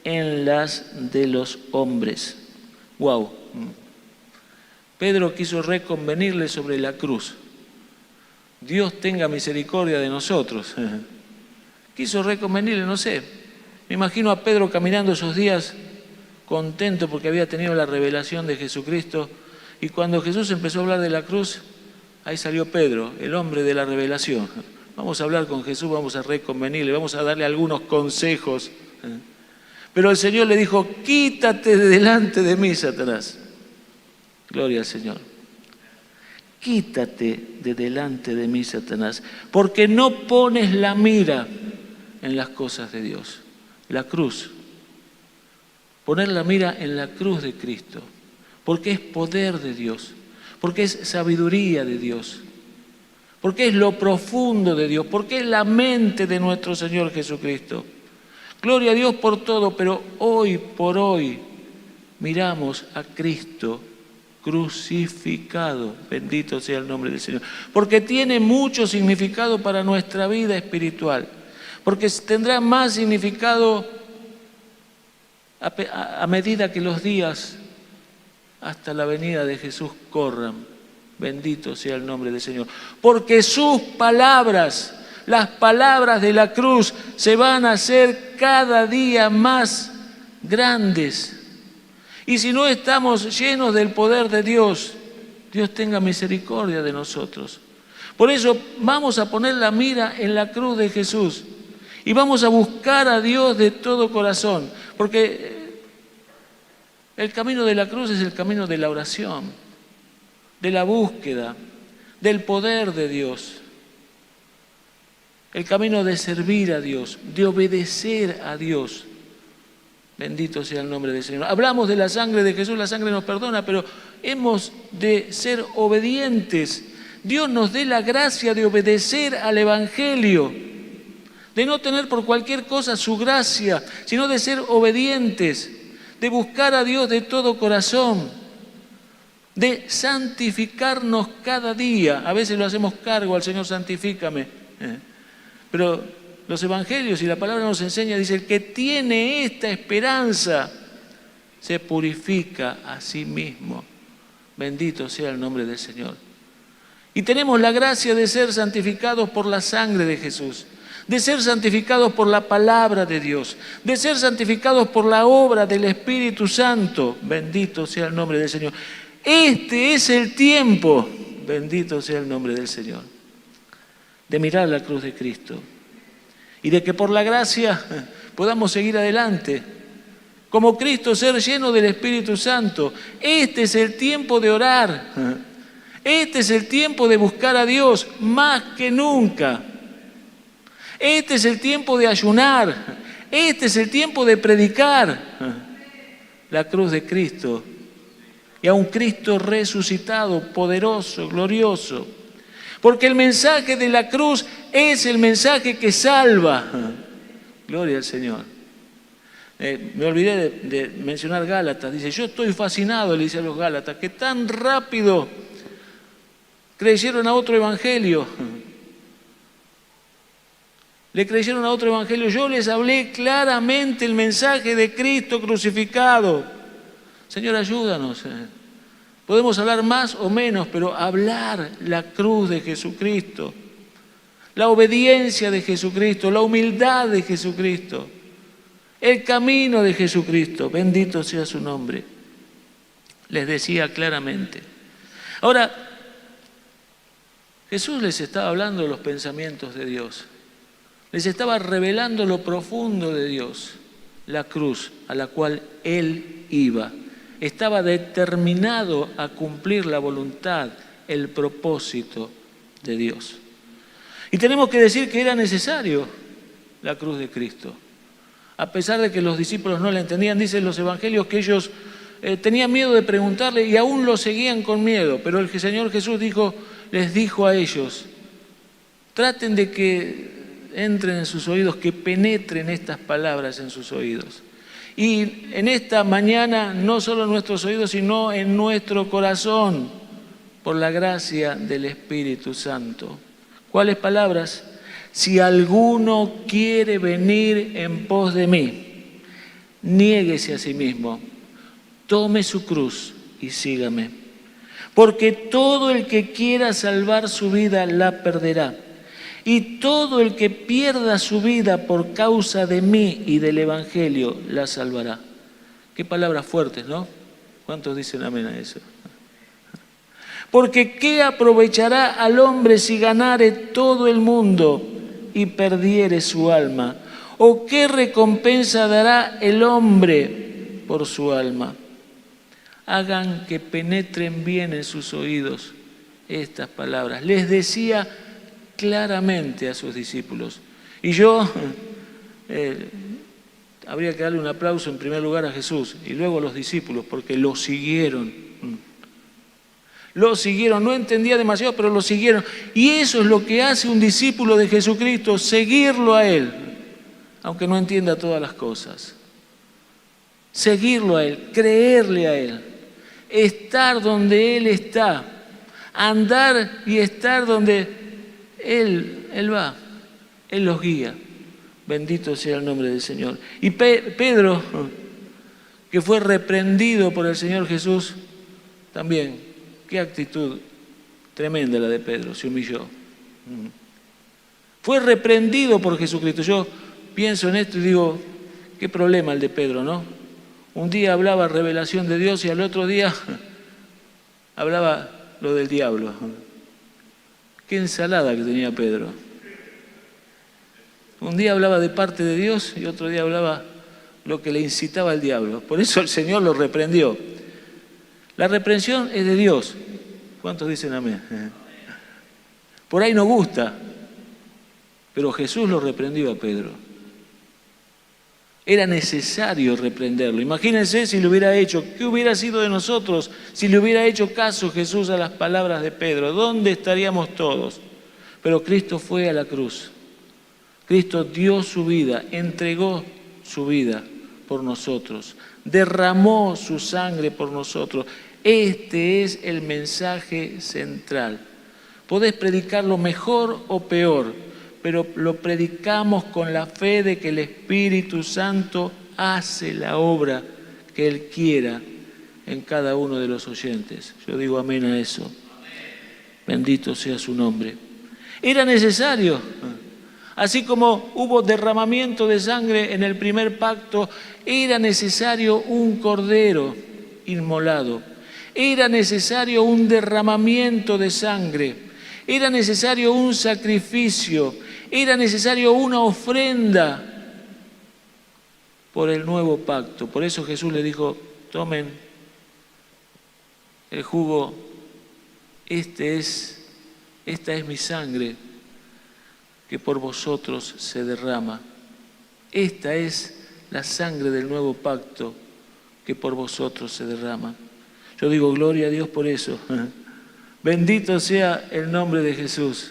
en las de los hombres. Wow. Pedro quiso reconvenirle sobre la cruz. Dios tenga misericordia de nosotros. Quiso reconvenirle, no sé. Me imagino a Pedro caminando esos días contento porque había tenido la revelación de Jesucristo. Y cuando Jesús empezó a hablar de la cruz, ahí salió Pedro, el hombre de la revelación. Vamos a hablar con Jesús, vamos a reconvenirle, vamos a darle algunos consejos. Pero el Señor le dijo: quítate de delante de mí, Satanás. Gloria al Señor. Quítate de delante de mí, Satanás, porque no pones la mira en las cosas de Dios. La cruz. Poner la mira en la cruz de Cristo, porque es poder de Dios, porque es sabiduría de Dios, porque es lo profundo de Dios, porque es la mente de nuestro Señor Jesucristo. Gloria a Dios por todo, pero hoy por hoy miramos a Cristo crucificado. Bendito sea el nombre del Señor. Porque tiene mucho significado para nuestra vida espiritual. Porque tendrá más significado a medida que los días hasta la venida de Jesús corran. Bendito sea el nombre del Señor. Porque sus palabras, las palabras de la cruz, se van a hacer cada día más grandes. Y si no estamos llenos del poder de Dios, Dios tenga misericordia de nosotros. Por eso vamos a poner la mira en la cruz de Jesús y vamos a buscar a Dios de todo corazón, porque el camino de la cruz es el camino de la oración, de la búsqueda, del poder de Dios, el camino de servir a Dios, de obedecer a Dios. Bendito sea el nombre del Señor. Hablamos de la sangre de Jesús, la sangre nos perdona, pero hemos de ser obedientes. Dios nos dé la gracia de obedecer al Evangelio, de no tener por cualquier cosa su gracia, sino de ser obedientes, de buscar a Dios de todo corazón, de santificarnos cada día. A veces lo hacemos cargo al Señor: santifícame. Pero los evangelios y la palabra nos enseña, dice: el que tiene esta esperanza se purifica a sí mismo. Bendito sea el nombre del Señor. Y tenemos la gracia de ser santificados por la sangre de Jesús, de ser santificados por la palabra de Dios, de ser santificados por la obra del Espíritu Santo. Bendito sea el nombre del Señor. Este es el tiempo, bendito sea el nombre del Señor, de mirar la cruz de Cristo. Y de que por la gracia podamos seguir adelante. Como Cristo, ser lleno del Espíritu Santo. Este es el tiempo de orar. Este es el tiempo de buscar a Dios más que nunca. Este es el tiempo de ayunar. Este es el tiempo de predicar la cruz de Cristo. Y a un Cristo resucitado, poderoso, glorioso. Porque el mensaje de la cruz es el mensaje que salva. Gloria al Señor. Me olvidé de mencionar Gálatas. Dice, yo estoy fascinado, le dice a los Gálatas, que tan rápido creyeron a otro evangelio. Le creyeron a otro evangelio. Yo les hablé claramente el mensaje de Cristo crucificado. Señor, ayúdanos. Podemos hablar más o menos, pero hablar la cruz de Jesucristo, la obediencia de Jesucristo, la humildad de Jesucristo, el camino de Jesucristo, bendito sea su nombre. Les decía claramente. Ahora, Jesús les estaba hablando de los pensamientos de Dios. Les estaba revelando lo profundo de Dios, la cruz a la cual Él iba. Estaba determinado a cumplir la voluntad, el propósito de Dios. Y tenemos que decir que era necesario la cruz de Cristo. A pesar de que los discípulos no la entendían, dicen los evangelios que ellos tenían miedo de preguntarle y aún lo seguían con miedo. Pero el Señor Jesús les dijo a ellos, traten de que entren en sus oídos, que penetren estas palabras en sus oídos. Y en esta mañana, no solo en nuestros oídos, sino en nuestro corazón, por la gracia del Espíritu Santo. ¿Cuáles palabras? Si alguno quiere venir en pos de mí, niéguese a sí mismo, tome su cruz y sígame. Porque todo el que quiera salvar su vida la perderá. Y todo el que pierda su vida por causa de mí y del Evangelio la salvará. Qué palabras fuertes, ¿no? ¿Cuántos dicen amén a eso? Porque ¿qué aprovechará al hombre si ganare todo el mundo y perdiere su alma? ¿O qué recompensa dará el hombre por su alma? Hagan que penetren bien en sus oídos estas palabras. Les decía claramente a sus discípulos. Y yo habría que darle un aplauso en primer lugar a Jesús y luego a los discípulos, porque lo siguieron. Lo siguieron, no entendía demasiado, pero lo siguieron. Y eso es lo que hace un discípulo de Jesucristo, seguirlo a Él, aunque no entienda todas las cosas. Seguirlo a Él, creerle a Él, estar donde Él está, andar y estar donde Él va, Él los guía. Bendito sea el nombre del Señor. Y Pedro, que fue reprendido por el Señor Jesús, también, qué actitud tremenda la de Pedro, se humilló. Fue reprendido por Jesucristo. Yo pienso en esto y digo, qué problema el de Pedro, ¿no? Un día hablaba revelación de Dios y al otro día hablaba lo del diablo. Qué ensalada que tenía Pedro. Un día hablaba de parte de Dios y otro día hablaba lo que le incitaba al diablo. Por eso el Señor lo reprendió. La reprensión es de Dios. ¿Cuántos dicen amén? Por ahí no gusta, pero Jesús lo reprendió a Pedro. Era necesario reprenderlo. Imagínense si lo hubiera hecho. ¿Qué hubiera sido de nosotros si le hubiera hecho caso Jesús a las palabras de Pedro? ¿Dónde estaríamos todos? Pero Cristo fue a la cruz. Cristo dio su vida, entregó su vida por nosotros, derramó su sangre por nosotros. Este es el mensaje central. Podés predicarlo mejor o peor, pero lo predicamos con la fe de que el Espíritu Santo hace la obra que Él quiera en cada uno de los oyentes. Yo digo amén a eso. Bendito sea su nombre. Era necesario. Así como hubo derramamiento de sangre en el primer pacto, era necesario un cordero inmolado. Era necesario un derramamiento de sangre. Era necesario un sacrificio. Era necesario una ofrenda por el nuevo pacto. Por eso Jesús le dijo, tomen el jugo, esta es mi sangre que por vosotros se derrama. Esta es la sangre del nuevo pacto que por vosotros se derrama. Yo digo, gloria a Dios por eso. Bendito sea el nombre de Jesús.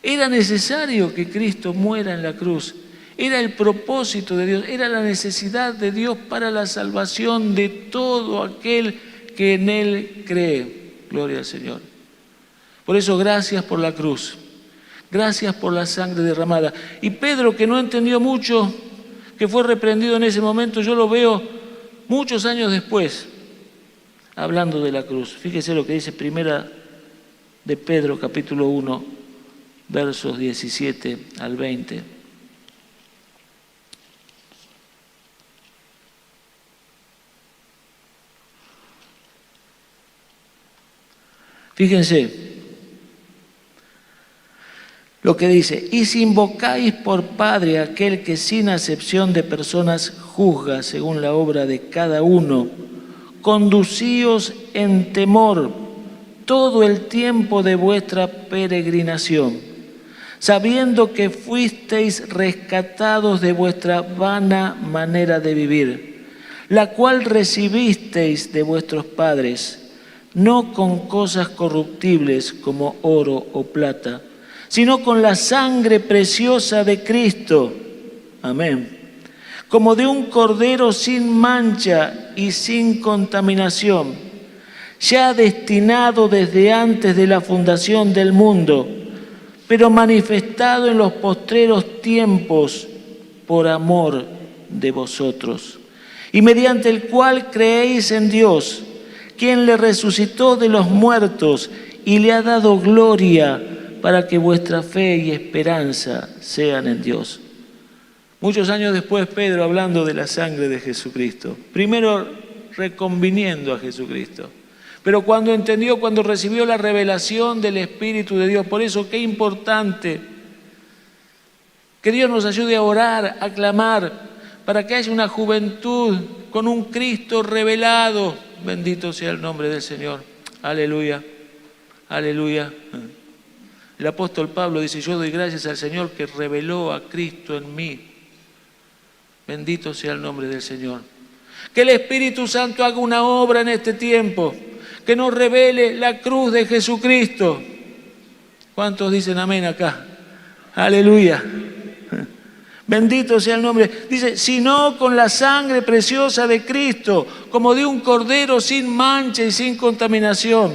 Era necesario que Cristo muera en la cruz. Era el propósito de Dios, era la necesidad de Dios para la salvación de todo aquel que en Él cree. Gloria al Señor. Por eso, gracias por la cruz. Gracias por la sangre derramada. Y Pedro, que no entendió mucho, que fue reprendido en ese momento, yo lo veo muchos años después, hablando de la cruz. Fíjese lo que dice Primera de Pedro, capítulo 1, versos 17 al 20. Fíjense lo que dice: y si invocáis por Padre a aquel que sin acepción de personas juzga según la obra de cada uno, conducíos en temor todo el tiempo de vuestra peregrinación, sabiendo que fuisteis rescatados de vuestra vana manera de vivir, la cual recibisteis de vuestros padres, no con cosas corruptibles como oro o plata, sino con la sangre preciosa de Cristo. Amén. Como de un cordero sin mancha y sin contaminación, ya destinado desde antes de la fundación del mundo, pero manifestado en los postreros tiempos por amor de vosotros, y mediante el cual creéis en Dios, quien le resucitó de los muertos y le ha dado gloria, para que vuestra fe y esperanza sean en Dios. Muchos años después, Pedro, hablando de la sangre de Jesucristo, primero reconviniendo a Jesucristo, pero cuando entendió, cuando recibió la revelación del Espíritu de Dios, por eso qué importante que Dios nos ayude a orar, a clamar, para que haya una juventud con un Cristo revelado. Bendito sea el nombre del Señor. Aleluya, aleluya. El apóstol Pablo dice: yo doy gracias al Señor que reveló a Cristo en mí. Bendito sea el nombre del Señor. Que el Espíritu Santo haga una obra en este tiempo, que nos revele la cruz de Jesucristo. ¿Cuántos dicen amén acá? Aleluya. Bendito sea el nombre. Dice: sino con la sangre preciosa de Cristo, como de un cordero sin mancha y sin contaminación,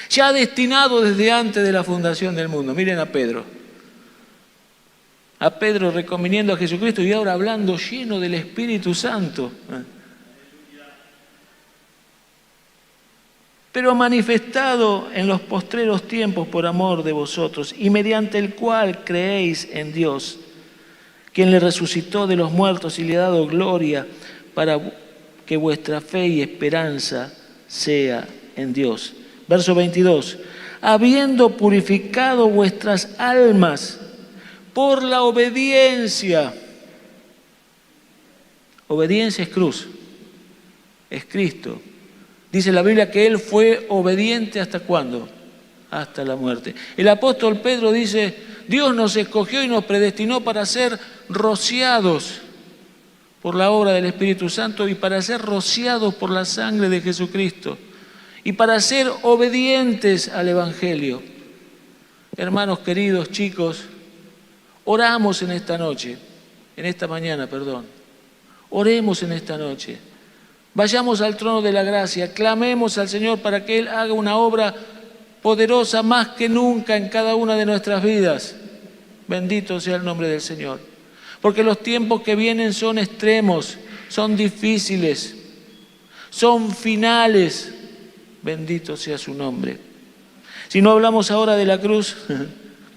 ya destinado desde antes de la fundación del mundo. Miren a Pedro reconviniendo a Jesucristo y ahora hablando lleno del Espíritu Santo. Pero manifestado en los postreros tiempos por amor de vosotros, y mediante el cual creéis en Dios, quien le resucitó de los muertos y le ha dado gloria, para que vuestra fe y esperanza sea en Dios. Verso 22. Habiendo purificado vuestras almas por la obediencia. Obediencia es cruz, es Cristo. Dice la Biblia que Él fue obediente ¿hasta cuándo? Hasta la muerte. El apóstol Pedro dice: Dios nos escogió y nos predestinó para ser rociados por la obra del Espíritu Santo y para ser rociados por la sangre de Jesucristo y para ser obedientes al Evangelio. Hermanos queridos, chicos, oramos en esta noche, en esta mañana, perdón. Oremos en esta noche. Vayamos al trono de la gracia, clamemos al Señor para que Él haga una obra poderosa más que nunca en cada una de nuestras vidas. Bendito sea el nombre del Señor. Porque los tiempos que vienen son extremos, son difíciles, son finales. Bendito sea su nombre. Si no hablamos ahora de la cruz,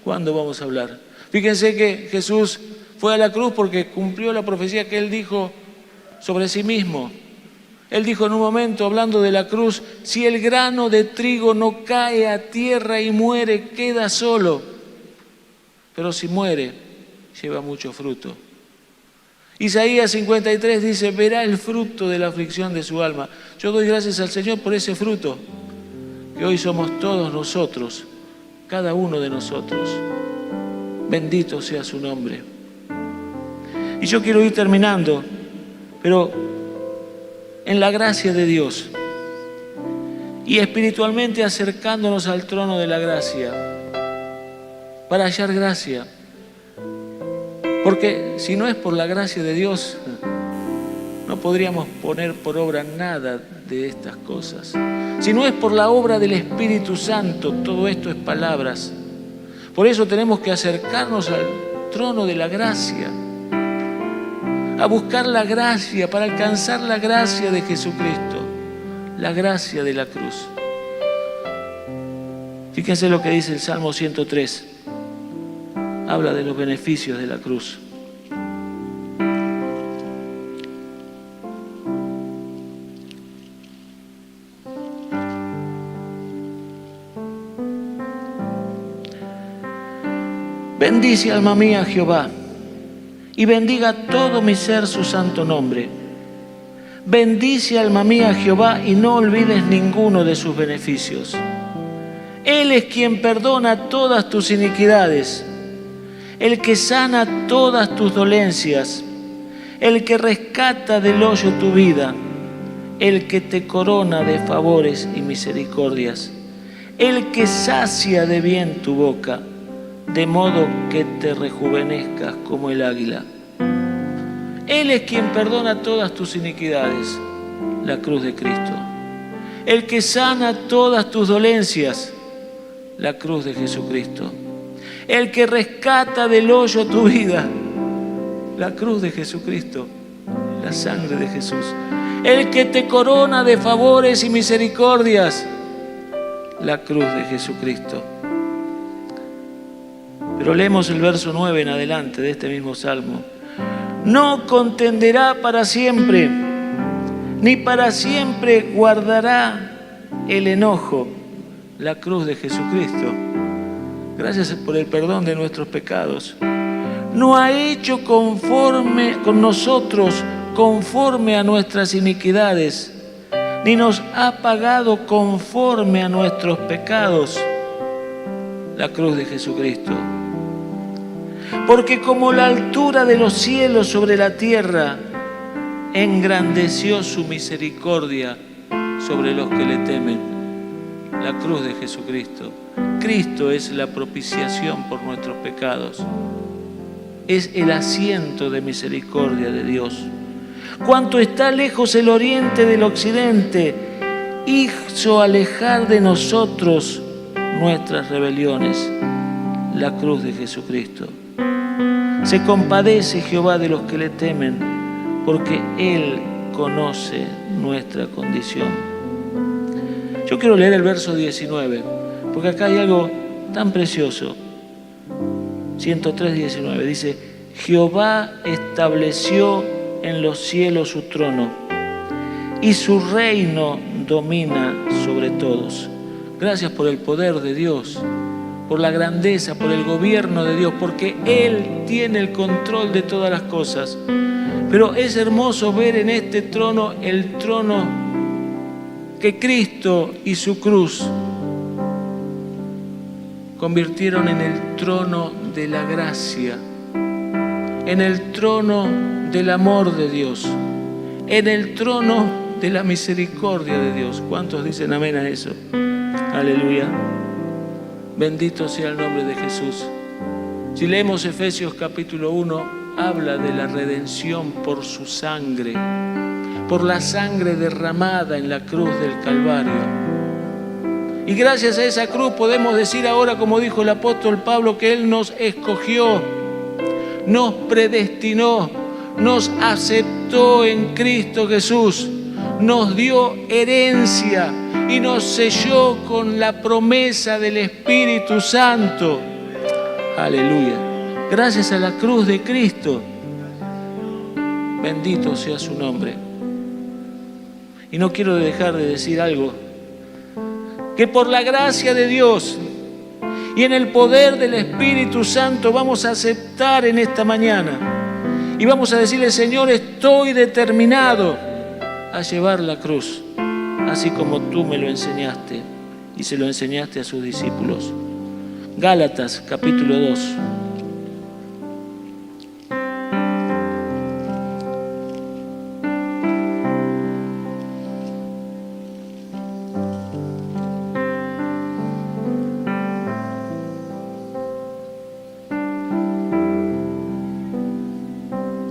¿cuándo vamos a hablar? Fíjense que Jesús fue a la cruz porque cumplió la profecía que Él dijo sobre sí mismo. Él dijo en un momento, hablando de la cruz: si el grano de trigo no cae a tierra y muere, queda solo. Pero si muere, lleva mucho fruto. Isaías 53 dice: verá el fruto de la aflicción de su alma. Yo doy gracias al Señor por ese fruto, que hoy somos todos nosotros, cada uno de nosotros. Bendito sea su nombre. Y yo quiero ir terminando, pero en la gracia de Dios y espiritualmente acercándonos al trono de la gracia para hallar gracia. Porque si no es por la gracia de Dios, no podríamos poner por obra nada de estas cosas. Si no es por la obra del Espíritu Santo, todo esto es palabras. Por eso tenemos que acercarnos al trono de la gracia, a buscar la gracia, para alcanzar la gracia de Jesucristo, la gracia de la cruz. Fíjense lo que dice el Salmo 103. Habla de los beneficios de la cruz. Bendice, alma mía, a Jehová, y bendiga todo mi ser su santo nombre. Bendice, alma mía, a Jehová, y no olvides ninguno de sus beneficios. Él es quien perdona todas tus iniquidades, el que sana todas tus dolencias, el que rescata del hoyo tu vida, el que te corona de favores y misericordias, el que sacia de bien tu boca, de modo que te rejuvenezcas como el águila. Él es quien perdona todas tus iniquidades, la cruz de Cristo. El que sana todas tus dolencias, la cruz de Jesucristo. El que rescata del hoyo tu vida, la cruz de Jesucristo, la sangre de Jesús. El que te corona de favores y misericordias, la cruz de Jesucristo. Pero leemos el verso 9 en adelante de este mismo salmo. No contenderá para siempre, ni para siempre guardará el enojo, la cruz de Jesucristo. Gracias por el perdón de nuestros pecados. No ha hecho conforme con nosotros, conforme a nuestras iniquidades, ni nos ha pagado conforme a nuestros pecados, la cruz de Jesucristo. Porque como la altura de los cielos sobre la tierra, engrandeció su misericordia sobre los que le temen, la cruz de Jesucristo. Cristo es la propiciación por nuestros pecados. Es el asiento de misericordia de Dios. Cuanto está lejos el oriente del occidente, hizo alejar de nosotros nuestras rebeliones, la cruz de Jesucristo. Se compadece Jehová de los que le temen, porque Él conoce nuestra condición. Yo quiero leer el verso 19, porque acá hay algo tan precioso. 103:19 dice: Jehová estableció en los cielos su trono, y su reino domina sobre todos. Gracias por el poder de Dios, por la grandeza, por el gobierno de Dios, porque Él tiene el control de todas las cosas. Pero es hermoso ver en este trono el trono que Cristo y su cruz convirtieron en el trono de la gracia, en el trono del amor de Dios, en el trono de la misericordia de Dios. ¿Cuántos dicen amén a eso? Aleluya. Bendito sea el nombre de Jesús. Si leemos Efesios capítulo 1, habla de la redención por su sangre, por la sangre derramada en la cruz del Calvario. Y gracias a esa cruz podemos decir ahora, como dijo el apóstol Pablo, que Él nos escogió, nos predestinó, nos aceptó en Cristo Jesús, nos dio herencia y nos selló con la promesa del Espíritu Santo. Aleluya. Gracias a la cruz de Cristo. Bendito sea su nombre. Y no quiero dejar de decir algo, que por la gracia de Dios y en el poder del Espíritu Santo vamos a aceptar en esta mañana y vamos a decirle: Señor, estoy determinado a llevar la cruz, así como tú me lo enseñaste y se lo enseñaste a sus discípulos. Gálatas capítulo 2.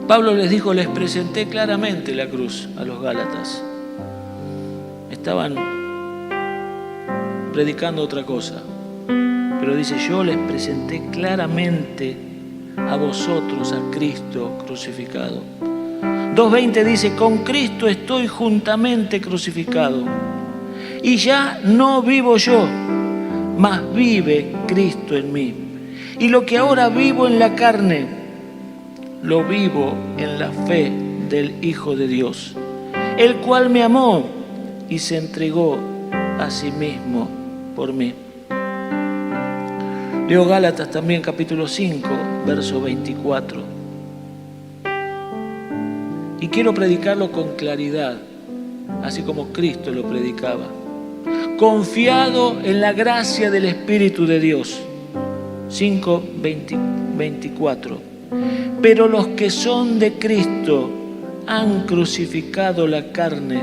Pablo les dijo, les presenté claramente la cruz a los Gálatas. Estaban predicando otra cosa, pero dice, yo les presenté claramente a vosotros a Cristo crucificado. 2:20 dice, con Cristo estoy juntamente crucificado, y ya no vivo yo, mas vive Cristo en mí. Y lo que ahora vivo en la carne, lo vivo en la fe del Hijo de Dios, el cual me amó y se entregó a sí mismo por mí. Leo Gálatas también, capítulo 5, verso 24. Y quiero predicarlo con claridad, así como Cristo lo predicaba. Confiado en la gracia del Espíritu de Dios. 5, 24. Pero los que son de Cristo han crucificado la carne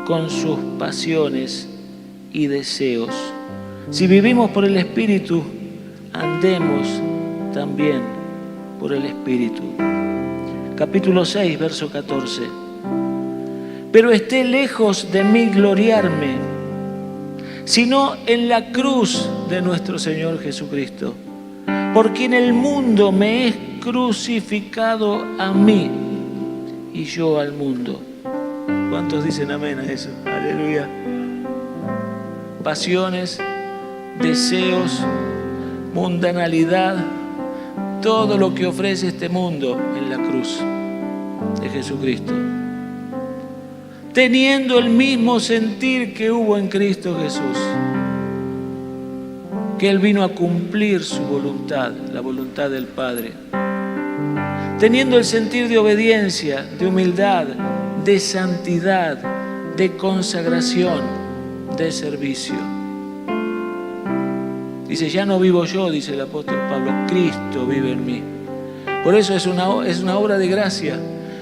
con sus pasiones y deseos. Si vivimos por el Espíritu, andemos también por el Espíritu. Capítulo 6, verso 14. Pero esté lejos de mí gloriarme, sino en la cruz de nuestro Señor Jesucristo, por quien el mundo me es crucificado a mí y yo al mundo. ¿Cuántos dicen amén a eso? Aleluya. Pasiones, deseos, mundanalidad, todo lo que ofrece este mundo en la cruz de Jesucristo. Teniendo el mismo sentir que hubo en Cristo Jesús, que Él vino a cumplir su voluntad, la voluntad del Padre. Teniendo el sentir de obediencia, de humildad, de santidad, de consagración, de servicio. Dice, ya no vivo yo, dice el apóstol Pablo, Cristo vive en mí. Por eso es una obra de gracia.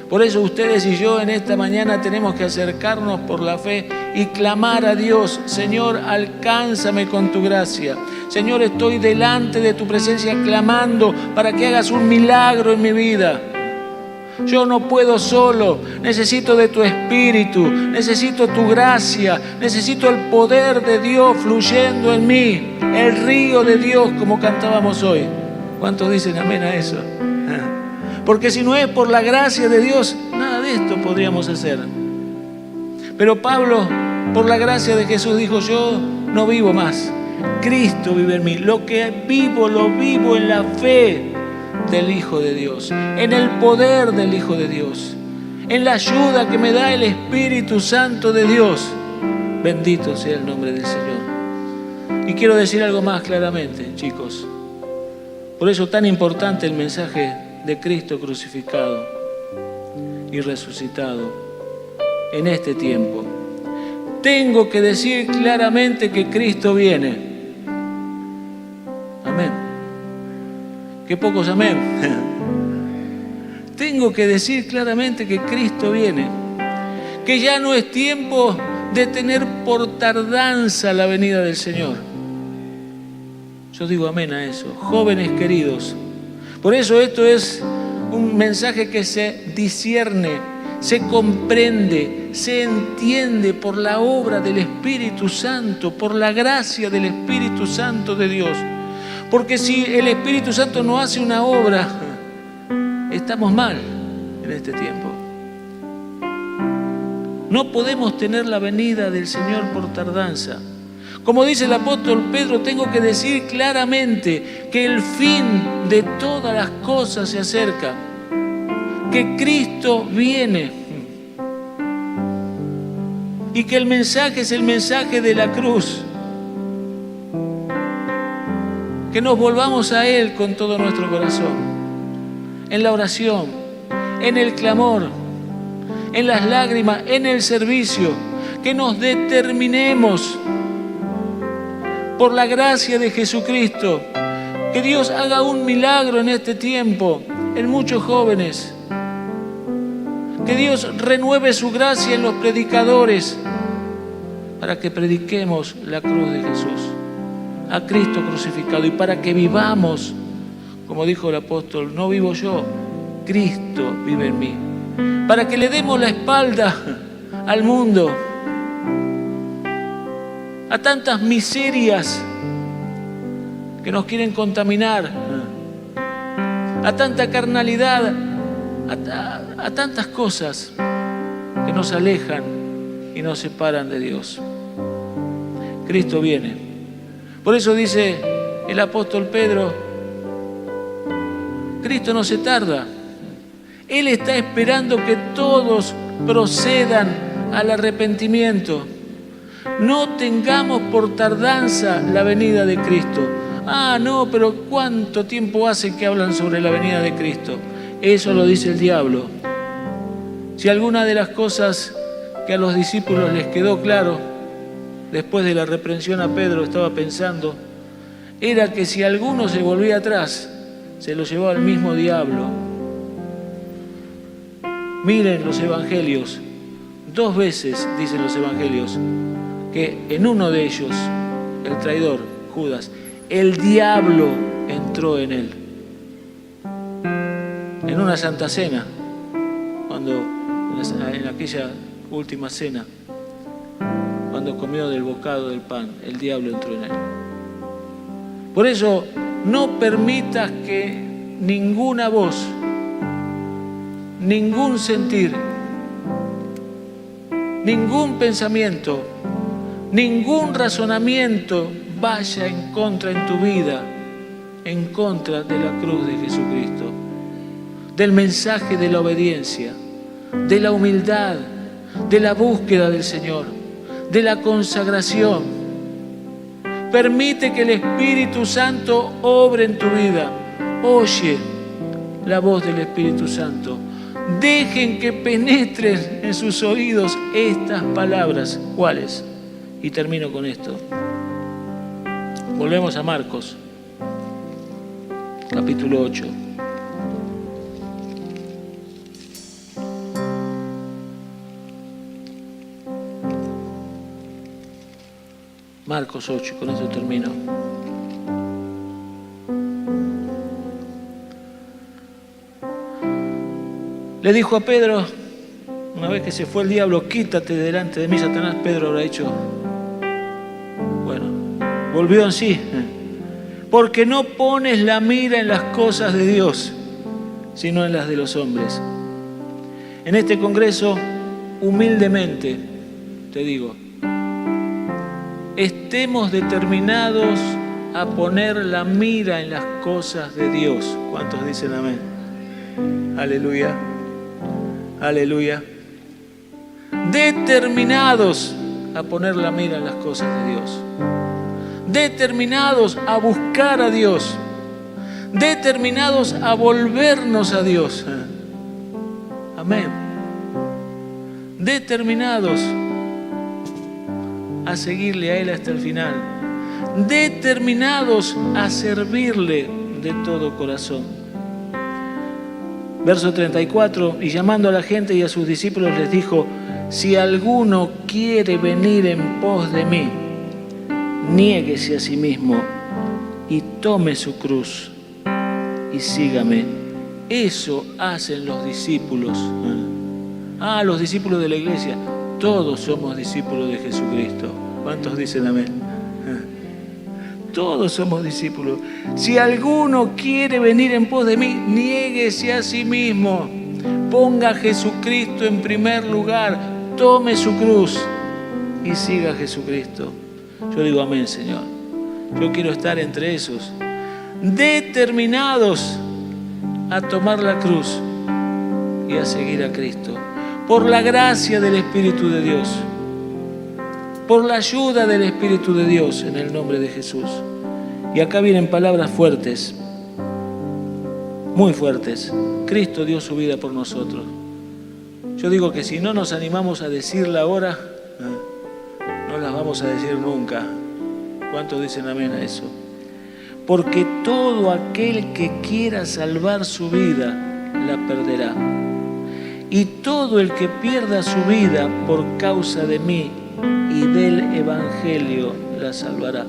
Por eso ustedes y yo en esta mañana tenemos que acercarnos por la fe y clamar a Dios, Señor, alcánzame con tu gracia. Señor, estoy delante de tu presencia clamando para que hagas un milagro en mi vida. Yo no puedo solo, necesito de tu Espíritu, necesito tu gracia, necesito el poder de Dios fluyendo en mí, el río de Dios, como cantábamos hoy. ¿Cuántos dicen amén a eso? Porque si no es por la gracia de Dios, nada de esto podríamos hacer. Pero Pablo, por la gracia de Jesús, dijo, yo no vivo más. Cristo vive en mí. Lo que vivo, lo vivo en la fe del Hijo de Dios, en el poder del Hijo de Dios, en la ayuda que me da el Espíritu Santo de Dios. Bendito sea el nombre del Señor. Y quiero decir algo más claramente, chicos. Por eso tan importante el mensaje de Cristo crucificado y resucitado en este tiempo. Tengo que decir claramente que Cristo viene. Amén. Qué pocos amén. Tengo que decir claramente que Cristo viene. Que ya no es tiempo de tener por tardanza la venida del Señor. Yo digo amén a eso. Jóvenes queridos, por eso esto es un mensaje que se discierne, se comprende, se entiende por la obra del Espíritu Santo, por la gracia del Espíritu Santo de Dios. Porque si el Espíritu Santo no hace una obra, estamos mal en este tiempo. No podemos tener la venida del Señor por tardanza. Como dice el apóstol Pedro, tengo que decir claramente que el fin de todas las cosas se acerca, que Cristo viene y que el mensaje es el mensaje de la cruz. Que nos volvamos a Él con todo nuestro corazón, en la oración, en el clamor, en las lágrimas, en el servicio, que nos determinemos por la gracia de Jesucristo, que Dios haga un milagro en este tiempo, en muchos jóvenes, que Dios renueve su gracia en los predicadores, para que prediquemos la cruz de Jesús, a Cristo crucificado, y para que vivamos, como dijo el apóstol, no vivo yo, Cristo vive en mí. Para que le demos la espalda al mundo, a tantas miserias que nos quieren contaminar, a tanta carnalidad, a tantas cosas que nos alejan y nos separan de Dios. Cristo viene. Por eso dice el apóstol Pedro, Cristo no se tarda. Él está esperando que todos procedan al arrepentimiento. No tengamos por tardanza la venida de Cristo. Ah, no, pero ¿cuánto tiempo hace que hablan sobre la venida de Cristo? Eso lo dice el diablo. Si alguna de las cosas que a los discípulos les quedó claro, después de la reprensión a Pedro estaba pensando, era que si alguno se volvía atrás, se lo llevaba el mismo diablo. Miren los evangelios, 2 veces dicen los evangelios, que en uno de ellos, el traidor, Judas, el diablo entró en él. En una Santa Cena, en aquella última cena, cuando comió del bocado del pan, el diablo entró en él. Por eso, no permitas que ninguna voz, ningún sentir, ningún pensamiento, ningún razonamiento vaya en contra en tu vida, en contra de la cruz de Jesucristo, del mensaje de la obediencia, de la humildad, de la búsqueda del Señor, de la consagración. Permite que el Espíritu Santo obre en tu vida. Oye la voz del Espíritu Santo. Dejen que penetren en sus oídos estas palabras. ¿Cuáles? Y termino con esto. Volvemos a Marcos, capítulo 8. Marcos 8, con eso termino. Le dijo a Pedro, una vez que se fue el diablo, quítate delante de mí, Satanás. Pedro habrá dicho, bueno, volvió en sí. Porque no pones la mira en las cosas de Dios, sino en las de los hombres. En este congreso, humildemente, te digo, estemos determinados a poner la mira en las cosas de Dios. ¿Cuántos dicen amén? Aleluya. Aleluya. Determinados a poner la mira en las cosas de Dios. Determinados a buscar a Dios. Determinados a volvernos a Dios. Amén. Determinados a seguirle a Él hasta el final. Determinados a servirle de todo corazón. Verso 34, y llamando a la gente y a sus discípulos les dijo, si alguno quiere venir en pos de mí, niéguese a sí mismo y tome su cruz y sígame. Eso hacen los discípulos. Los discípulos de la iglesia. Todos somos discípulos de Jesucristo. ¿Cuántos dicen amén? Todos somos discípulos. Si alguno quiere venir en pos de mí, niéguese a sí mismo. Ponga a Jesucristo en primer lugar. Tome su cruz y siga a Jesucristo. Yo digo amén, Señor. Yo quiero estar entre esos determinados a tomar la cruz y a seguir a Cristo. Por la gracia del Espíritu de Dios. Por la ayuda del Espíritu de Dios, en el nombre de Jesús. Y acá vienen palabras fuertes, muy fuertes. Cristo dio su vida por nosotros. Yo digo que si no nos animamos a decirla ahora, no las vamos a decir nunca. ¿Cuántos dicen amén a eso? Porque todo aquel que quiera salvar su vida, la perderá. Y todo el que pierda su vida por causa de mí y del Evangelio la salvará.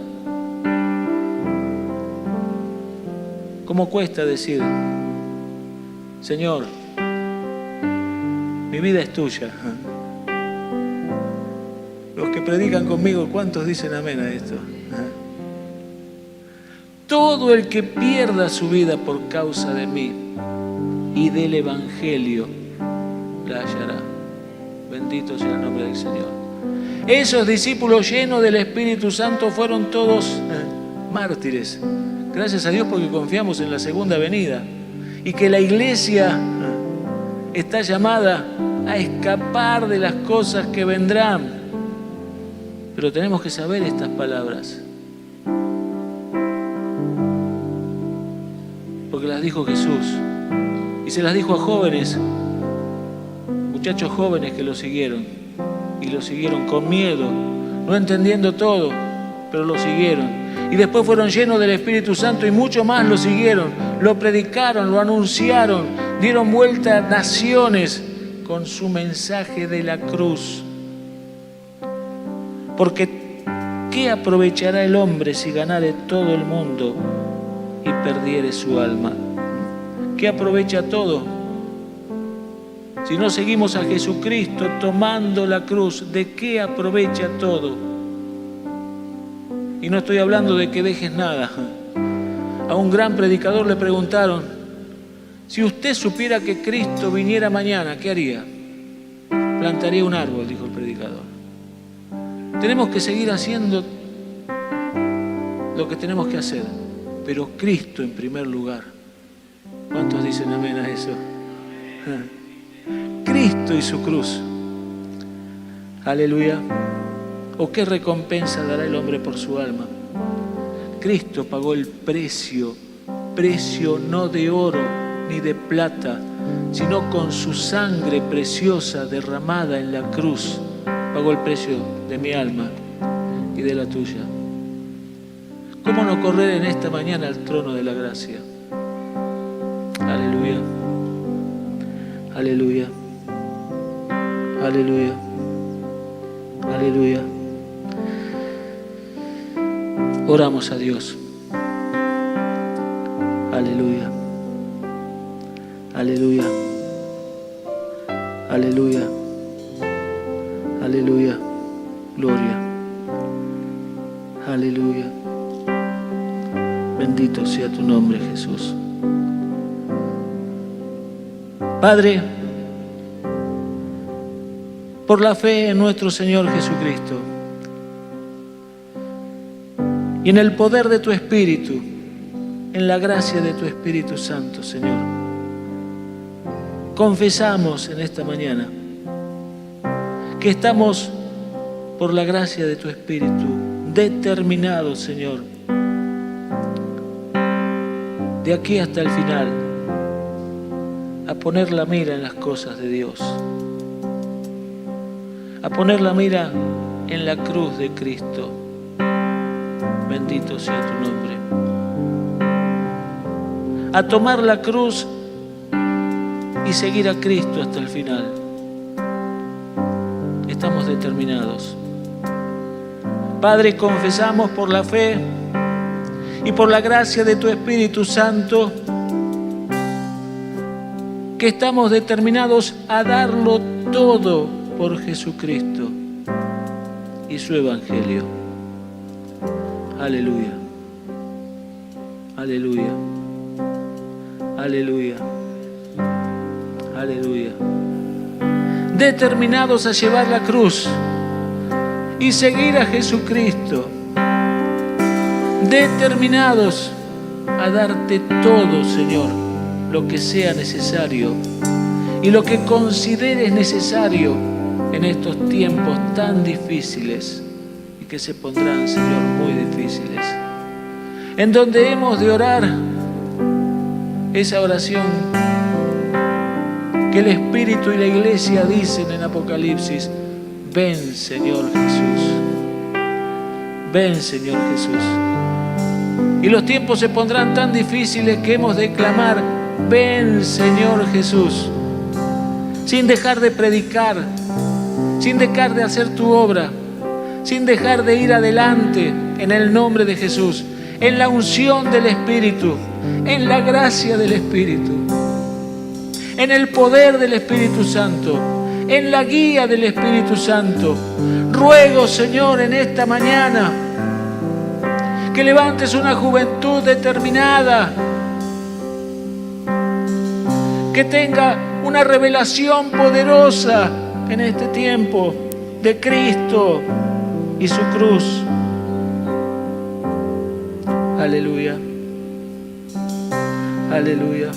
¿Cómo cuesta decir, Señor, mi vida es tuya. Los que predican conmigo, ¿cuántos dicen amén a esto? Todo el que pierda su vida por causa de mí y del Evangelio, la hallará. Bendito sea el nombre del Señor. Esos discípulos llenos del Espíritu Santo fueron todos mártires. Gracias a Dios porque confiamos en la segunda venida y que la iglesia está llamada a escapar de las cosas que vendrán. Pero tenemos que saber estas palabras, porque las dijo Jesús y se las dijo a jóvenes, muchachos jóvenes que lo siguieron, y lo siguieron con miedo, no entendiendo todo, pero lo siguieron. Y después fueron llenos del Espíritu Santo y mucho más lo siguieron, lo predicaron, lo anunciaron, dieron vuelta a naciones con su mensaje de la cruz. Porque ¿qué aprovechará el hombre si ganare todo el mundo y perdiere su alma? ¿Qué aprovecha todo? Si no seguimos a Jesucristo tomando la cruz, ¿de qué aprovecha todo? Y no estoy hablando de que dejes nada. A un gran predicador le preguntaron, si usted supiera que Cristo viniera mañana, ¿qué haría? Plantaría un árbol, dijo el predicador. Tenemos que seguir haciendo lo que tenemos que hacer, pero Cristo en primer lugar. ¿Cuántos dicen amén a eso? Cristo y su cruz. Aleluya. ¿O qué recompensa dará el hombre por su alma? Cristo pagó el precio no de oro ni de plata, sino con su sangre preciosa derramada en la cruz. Pagó el precio de mi alma y de la tuya. ¿Cómo no correr en esta mañana al trono de la gracia? Aleluya. Aleluya. Aleluya. Aleluya. Oramos a Dios. Aleluya. Aleluya. Aleluya. Aleluya. Gloria. Aleluya. Bendito sea tu nombre, Jesús. Padre, por la fe en nuestro Señor Jesucristo y en el poder de tu Espíritu, en la gracia de tu Espíritu Santo, Señor, confesamos en esta mañana que estamos, por la gracia de tu Espíritu, determinados, Señor, de aquí hasta el final, a poner la mira en las cosas de Dios, a poner la mira en la cruz de Cristo. Bendito sea tu nombre. A tomar la cruz y seguir a Cristo hasta el final. Estamos determinados. Padre, confesamos por la fe y por la gracia de tu Espíritu Santo que estamos determinados a darlo todo por Jesucristo y su Evangelio. Aleluya. Aleluya. Aleluya. Aleluya. Determinados a llevar la cruz y seguir a Jesucristo. Determinados a darte todo, Señor, lo que sea necesario y lo que consideres necesario en estos tiempos tan difíciles y que se pondrán, Señor, muy difíciles, en donde hemos de orar esa oración que el Espíritu y la Iglesia dicen en Apocalipsis: ven, Señor Jesús, ven, Señor Jesús. Y los tiempos se pondrán tan difíciles que hemos de clamar: ven, Señor Jesús, sin dejar de predicar, sin dejar de hacer tu obra, sin dejar de ir adelante en el nombre de Jesús, en la unción del Espíritu, en la gracia del Espíritu. en el poder del Espíritu Santo, en la guía del Espíritu Santo. Ruego, Señor, en esta mañana, que levantes una juventud determinada, que tenga una revelación poderosa en este tiempo de Cristo y su cruz. Aleluya. Aleluya.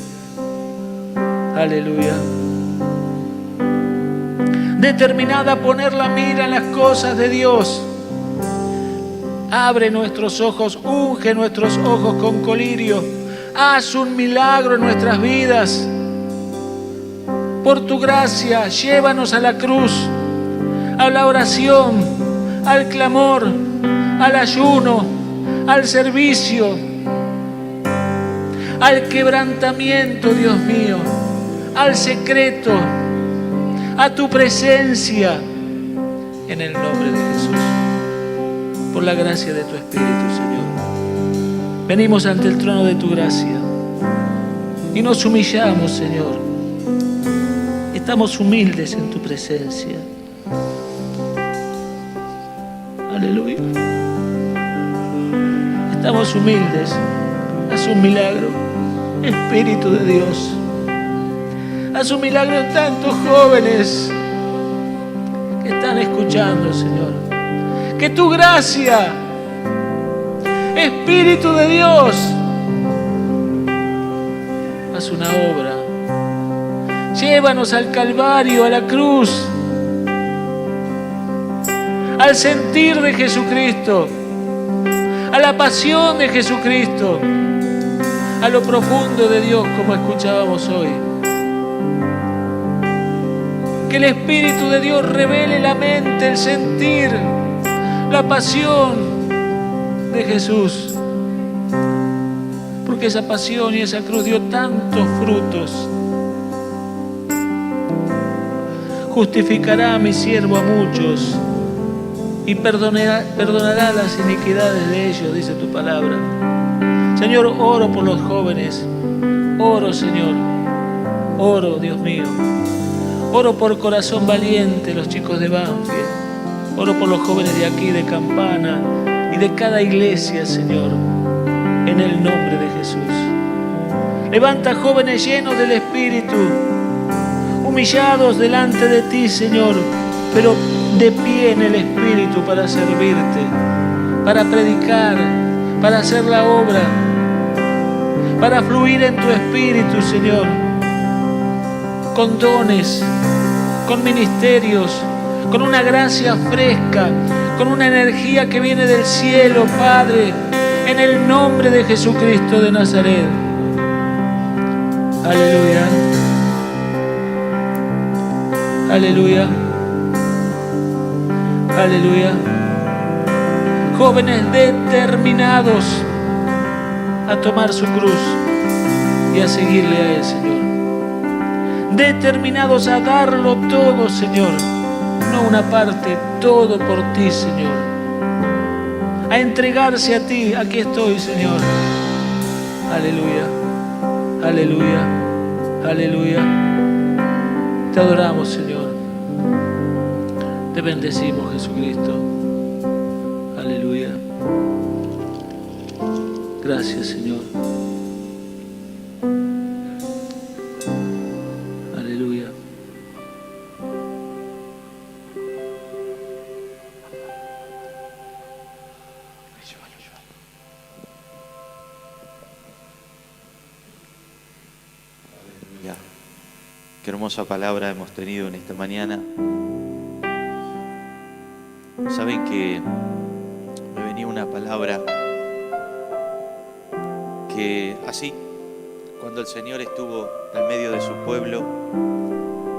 Aleluya. Determinada a poner la mira en las cosas de Dios. Abre nuestros ojos, unge nuestros ojos con colirio. Haz un milagro en nuestras vidas. Por tu gracia, llévanos a la cruz, a la oración, al clamor, al ayuno, al servicio, al quebrantamiento, Dios mío, al secreto, a tu presencia, en el nombre de Jesús, por la gracia de tu Espíritu, Señor. Venimos ante el trono de tu gracia y nos humillamos, Señor. Estamos humildes en tu presencia. Aleluya. Estamos humildes. Haz un milagro, Espíritu de Dios. Haz un milagro en tantos jóvenes que están escuchando, Señor. Que tu gracia, Espíritu de Dios, haz una obra. Llévanos al Calvario, a la cruz, al sentir de Jesucristo, a la pasión de Jesucristo, a lo profundo de Dios, como escuchábamos hoy. Que el Espíritu de Dios revele la mente, el sentir, la pasión de Jesús. Porque esa pasión y esa cruz dio tantos frutos. Justificará a mi siervo a muchos y perdonará las iniquidades de ellos, dice tu palabra. Señor, oro por los jóvenes. Oro, Señor. Oro, Dios mío. Oro por Corazón Valiente, los chicos de Banfield. Oro por los jóvenes de aquí, de Campana y de cada iglesia, Señor, en el nombre de Jesús. Levanta jóvenes llenos del Espíritu, humillados delante de ti, Señor, pero de pie en el Espíritu para servirte, para predicar, para hacer la obra, para fluir en tu Espíritu, Señor, con dones, con ministerios, con una gracia fresca, con una energía que viene del cielo, Padre, en el nombre de Jesucristo de Nazaret. Aleluya. Aleluya. Aleluya. Jóvenes determinados a tomar su cruz y a seguirle a Él, Señor. Determinados a darlo todo, Señor. No una parte, todo por ti, Señor. A entregarse a ti. Aquí estoy, Señor. Aleluya. Aleluya. Aleluya. Te adoramos, Señor. Te bendecimos, Jesucristo. Aleluya. Gracias, Señor. Aleluya. Aleluya. Qué hermosa palabra hemos tenido en esta mañana. Saben que me venía una palabra que así, cuando el Señor estuvo en medio de su pueblo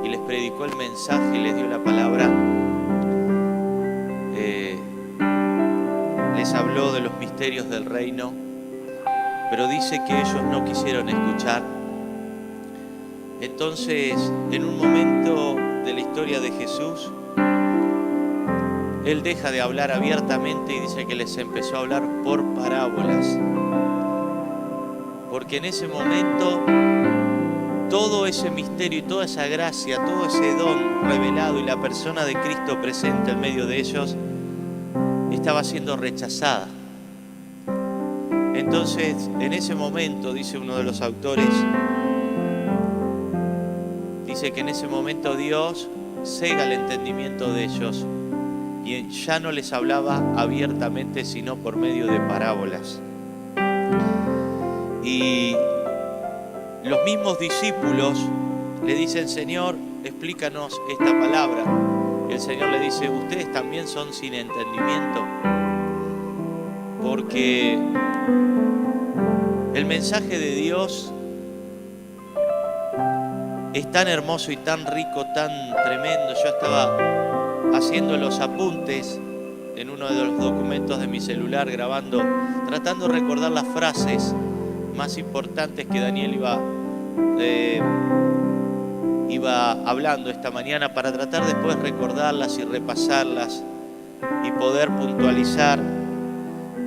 y les predicó el mensaje, les dio la palabra, les habló de los misterios del reino, pero dice que ellos no quisieron escuchar. Entonces, en un momento de la historia de Jesús, Él deja de hablar abiertamente y dice que les empezó a hablar por parábolas. Porque en ese momento todo ese misterio y toda esa gracia, todo ese don revelado y la persona de Cristo presente en medio de ellos, estaba siendo rechazada. Entonces, en ese momento, dice uno de los autores, dice que en ese momento Dios cega el entendimiento de ellos y ya no les hablaba abiertamente, sino por medio de parábolas. Y los mismos discípulos le dicen: Señor, explícanos esta palabra. Y el Señor le dice: ustedes también son sin entendimiento, porque el mensaje de Dios es tan hermoso y tan rico, tan tremendo. Yo estaba haciendo los apuntes en uno de los documentos de mi celular, grabando, tratando de recordar las frases más importantes que Daniel iba hablando esta mañana, para tratar después recordarlas y repasarlas y poder puntualizar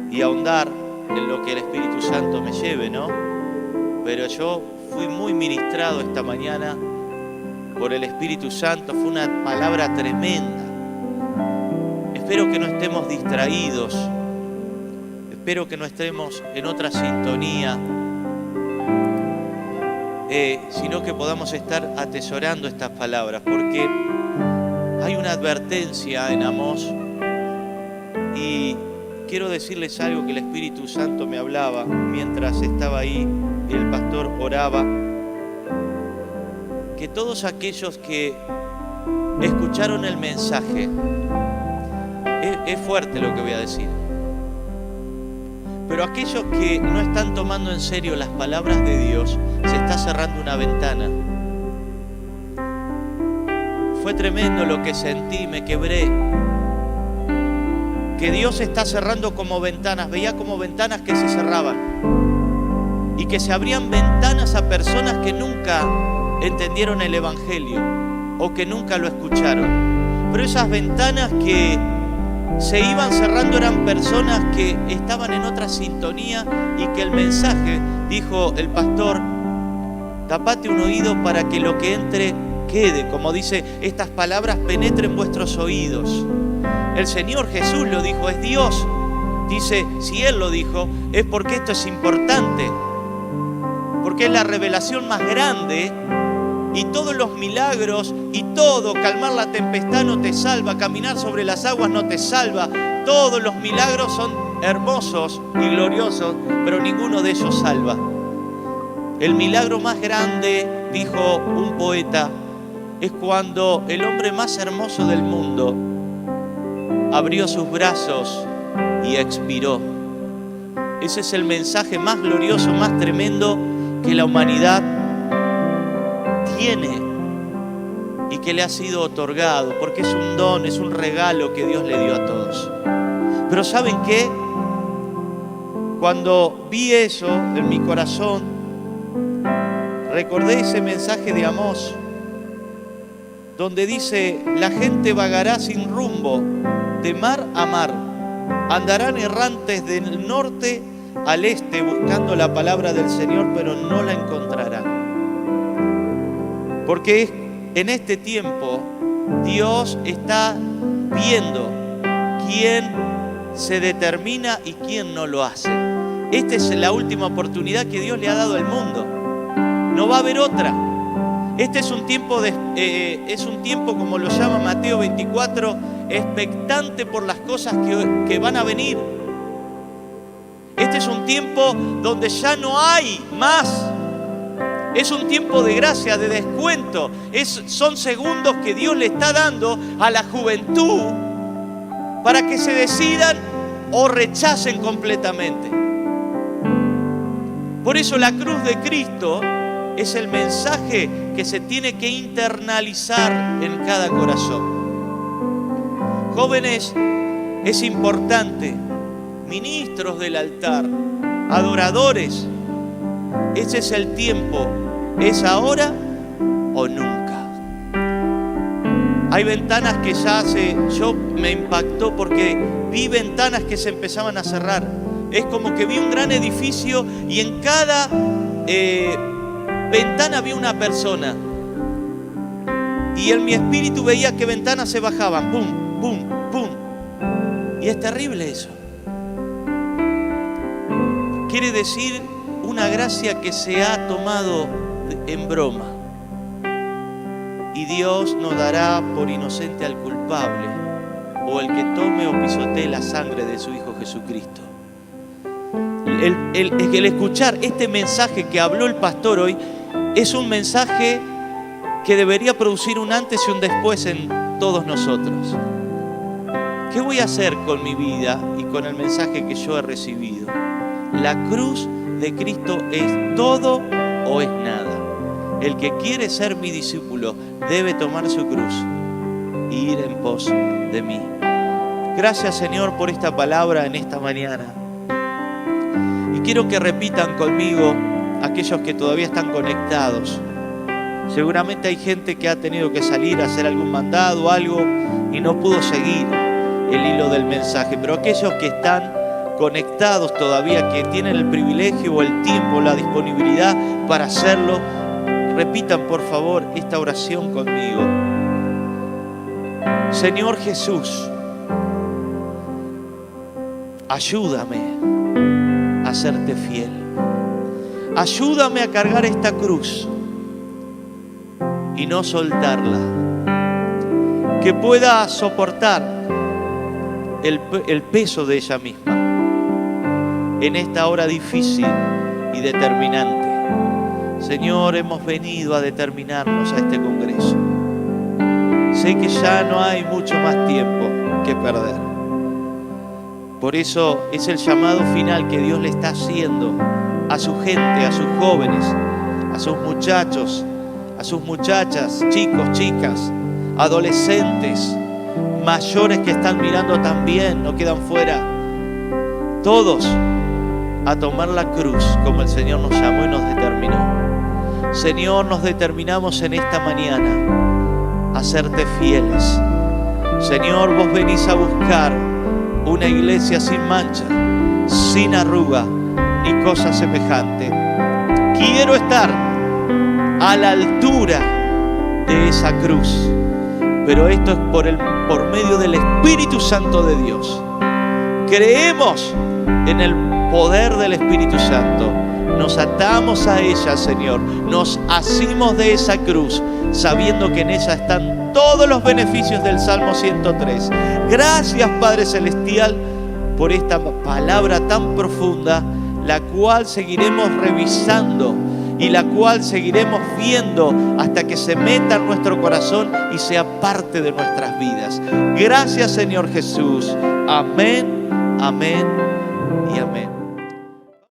y ahondar en lo que el Espíritu Santo me lleve, ¿no? Pero yo fui muy ministrado esta mañana por el Espíritu Santo. Fue una palabra tremenda. Espero que no estemos distraídos. Espero que no estemos en otra sintonía, sino que podamos estar atesorando estas palabras, porque hay una advertencia en Amós, y quiero decirles algo que el Espíritu Santo me hablaba mientras estaba ahí y el pastor oraba, que todos aquellos que escucharon el mensaje, es fuerte lo que voy a decir, pero aquellos que no están tomando en serio las palabras de Dios, se está cerrando una ventana. Fue tremendo lo que sentí, me quebré. Que Dios está cerrando como ventanas. Veía como ventanas que se cerraban y que se abrían ventanas a personas que nunca entendieron el Evangelio o que nunca lo escucharon. Pero esas ventanas que se iban cerrando eran personas que estaban en otra sintonía y que el mensaje, dijo el pastor, tapate un oído para que lo que entre quede. Como dice, estas palabras penetren vuestros oídos. El Señor Jesús lo dijo, es Dios. Dice, si Él lo dijo, es porque esto es importante, porque es la revelación más grande. Y todos los milagros y todo, calmar la tempestad no te salva, caminar sobre las aguas no te salva. Todos los milagros son hermosos y gloriosos, pero ninguno de ellos salva. El milagro más grande, dijo un poeta, es cuando el hombre más hermoso del mundo abrió sus brazos y expiró. Ese es el mensaje más glorioso, más tremendo que la humanidad tiene y que le ha sido otorgado, porque es un don, es un regalo que Dios le dio a todos. Pero ¿saben qué? Cuando vi eso en mi corazón, recordé ese mensaje de Amós, donde dice: la gente vagará sin rumbo de mar a mar, andarán errantes del norte al este buscando la palabra del Señor, pero no la encontrarán. Porque en este tiempo Dios está viendo quién se determina y quién no lo hace. Esta es la última oportunidad que Dios le ha dado al mundo. No va a haber otra. Este es un tiempo, como lo llama Mateo 24, expectante por las cosas que van a venir. Este es un tiempo donde ya no hay más. Es un tiempo de gracia, de descuento. Son segundos que Dios le está dando a la juventud para que se decidan o rechacen completamente. Por eso la cruz de Cristo es el mensaje que se tiene que internalizar en cada corazón. Jóvenes, es importante, ministros del altar, adoradores, ese es el tiempo, es ahora o nunca. Hay ventanas que yo me impactó porque vi ventanas que se empezaban a cerrar. Es como que vi un gran edificio y en cada ventana vi una persona. Y en mi espíritu veía que ventanas se bajaban. Pum, pum, pum. Y es terrible eso. Quiere decir una gracia que se ha tomado en broma. Y Dios no dará por inocente al culpable, o el que tome o pisotee la sangre de su Hijo Jesucristo. El escuchar este mensaje que habló el pastor hoy es un mensaje que debería producir un antes y un después en todos nosotros. ¿Qué voy a hacer con mi vida y con el mensaje que yo he recibido? La cruz de Cristo es todo o es nada. El que quiere ser mi discípulo debe tomar su cruz e ir en pos de mí. Gracias, Señor, por esta palabra en esta mañana. Y quiero que repitan conmigo aquellos que todavía están conectados. Seguramente hay gente que ha tenido que salir a hacer algún mandado o algo y no pudo seguir el hilo del mensaje. Pero aquellos que están conectados todavía, que tienen el privilegio o el tiempo, la disponibilidad para hacerlo, repitan por favor esta oración conmigo. Señor Jesús, ayúdame a serte fiel. Ayúdame a cargar esta cruz y no soltarla. Que pueda soportar el peso de ella misma en esta hora difícil y determinante. Señor, hemos venido a determinarnos a este congreso. Sé que ya no hay mucho más tiempo que perder. Por eso es el llamado final que Dios le está haciendo a su gente, a sus jóvenes, a sus muchachos, a sus muchachas, chicos, chicas, adolescentes, mayores que están mirando también, no quedan fuera. Todos a tomar la cruz como el Señor nos llamó y nos determinó. Señor, nos determinamos en esta mañana a serte fieles. Señor, vos venís a buscar una iglesia sin mancha, sin arruga ni cosa semejante. Quiero estar a la altura de esa cruz, pero esto es por medio del Espíritu Santo de Dios. Creemos en el poder del Espíritu Santo. Nos atamos a ella, Señor. Nos asimos de esa cruz, sabiendo que en ella están todos los beneficios del Salmo 103. Gracias, Padre Celestial, por esta palabra tan profunda, la cual seguiremos revisando y la cual seguiremos viendo hasta que se meta en nuestro corazón y sea parte de nuestras vidas. Gracias, Señor Jesús. Amén, amén y amén.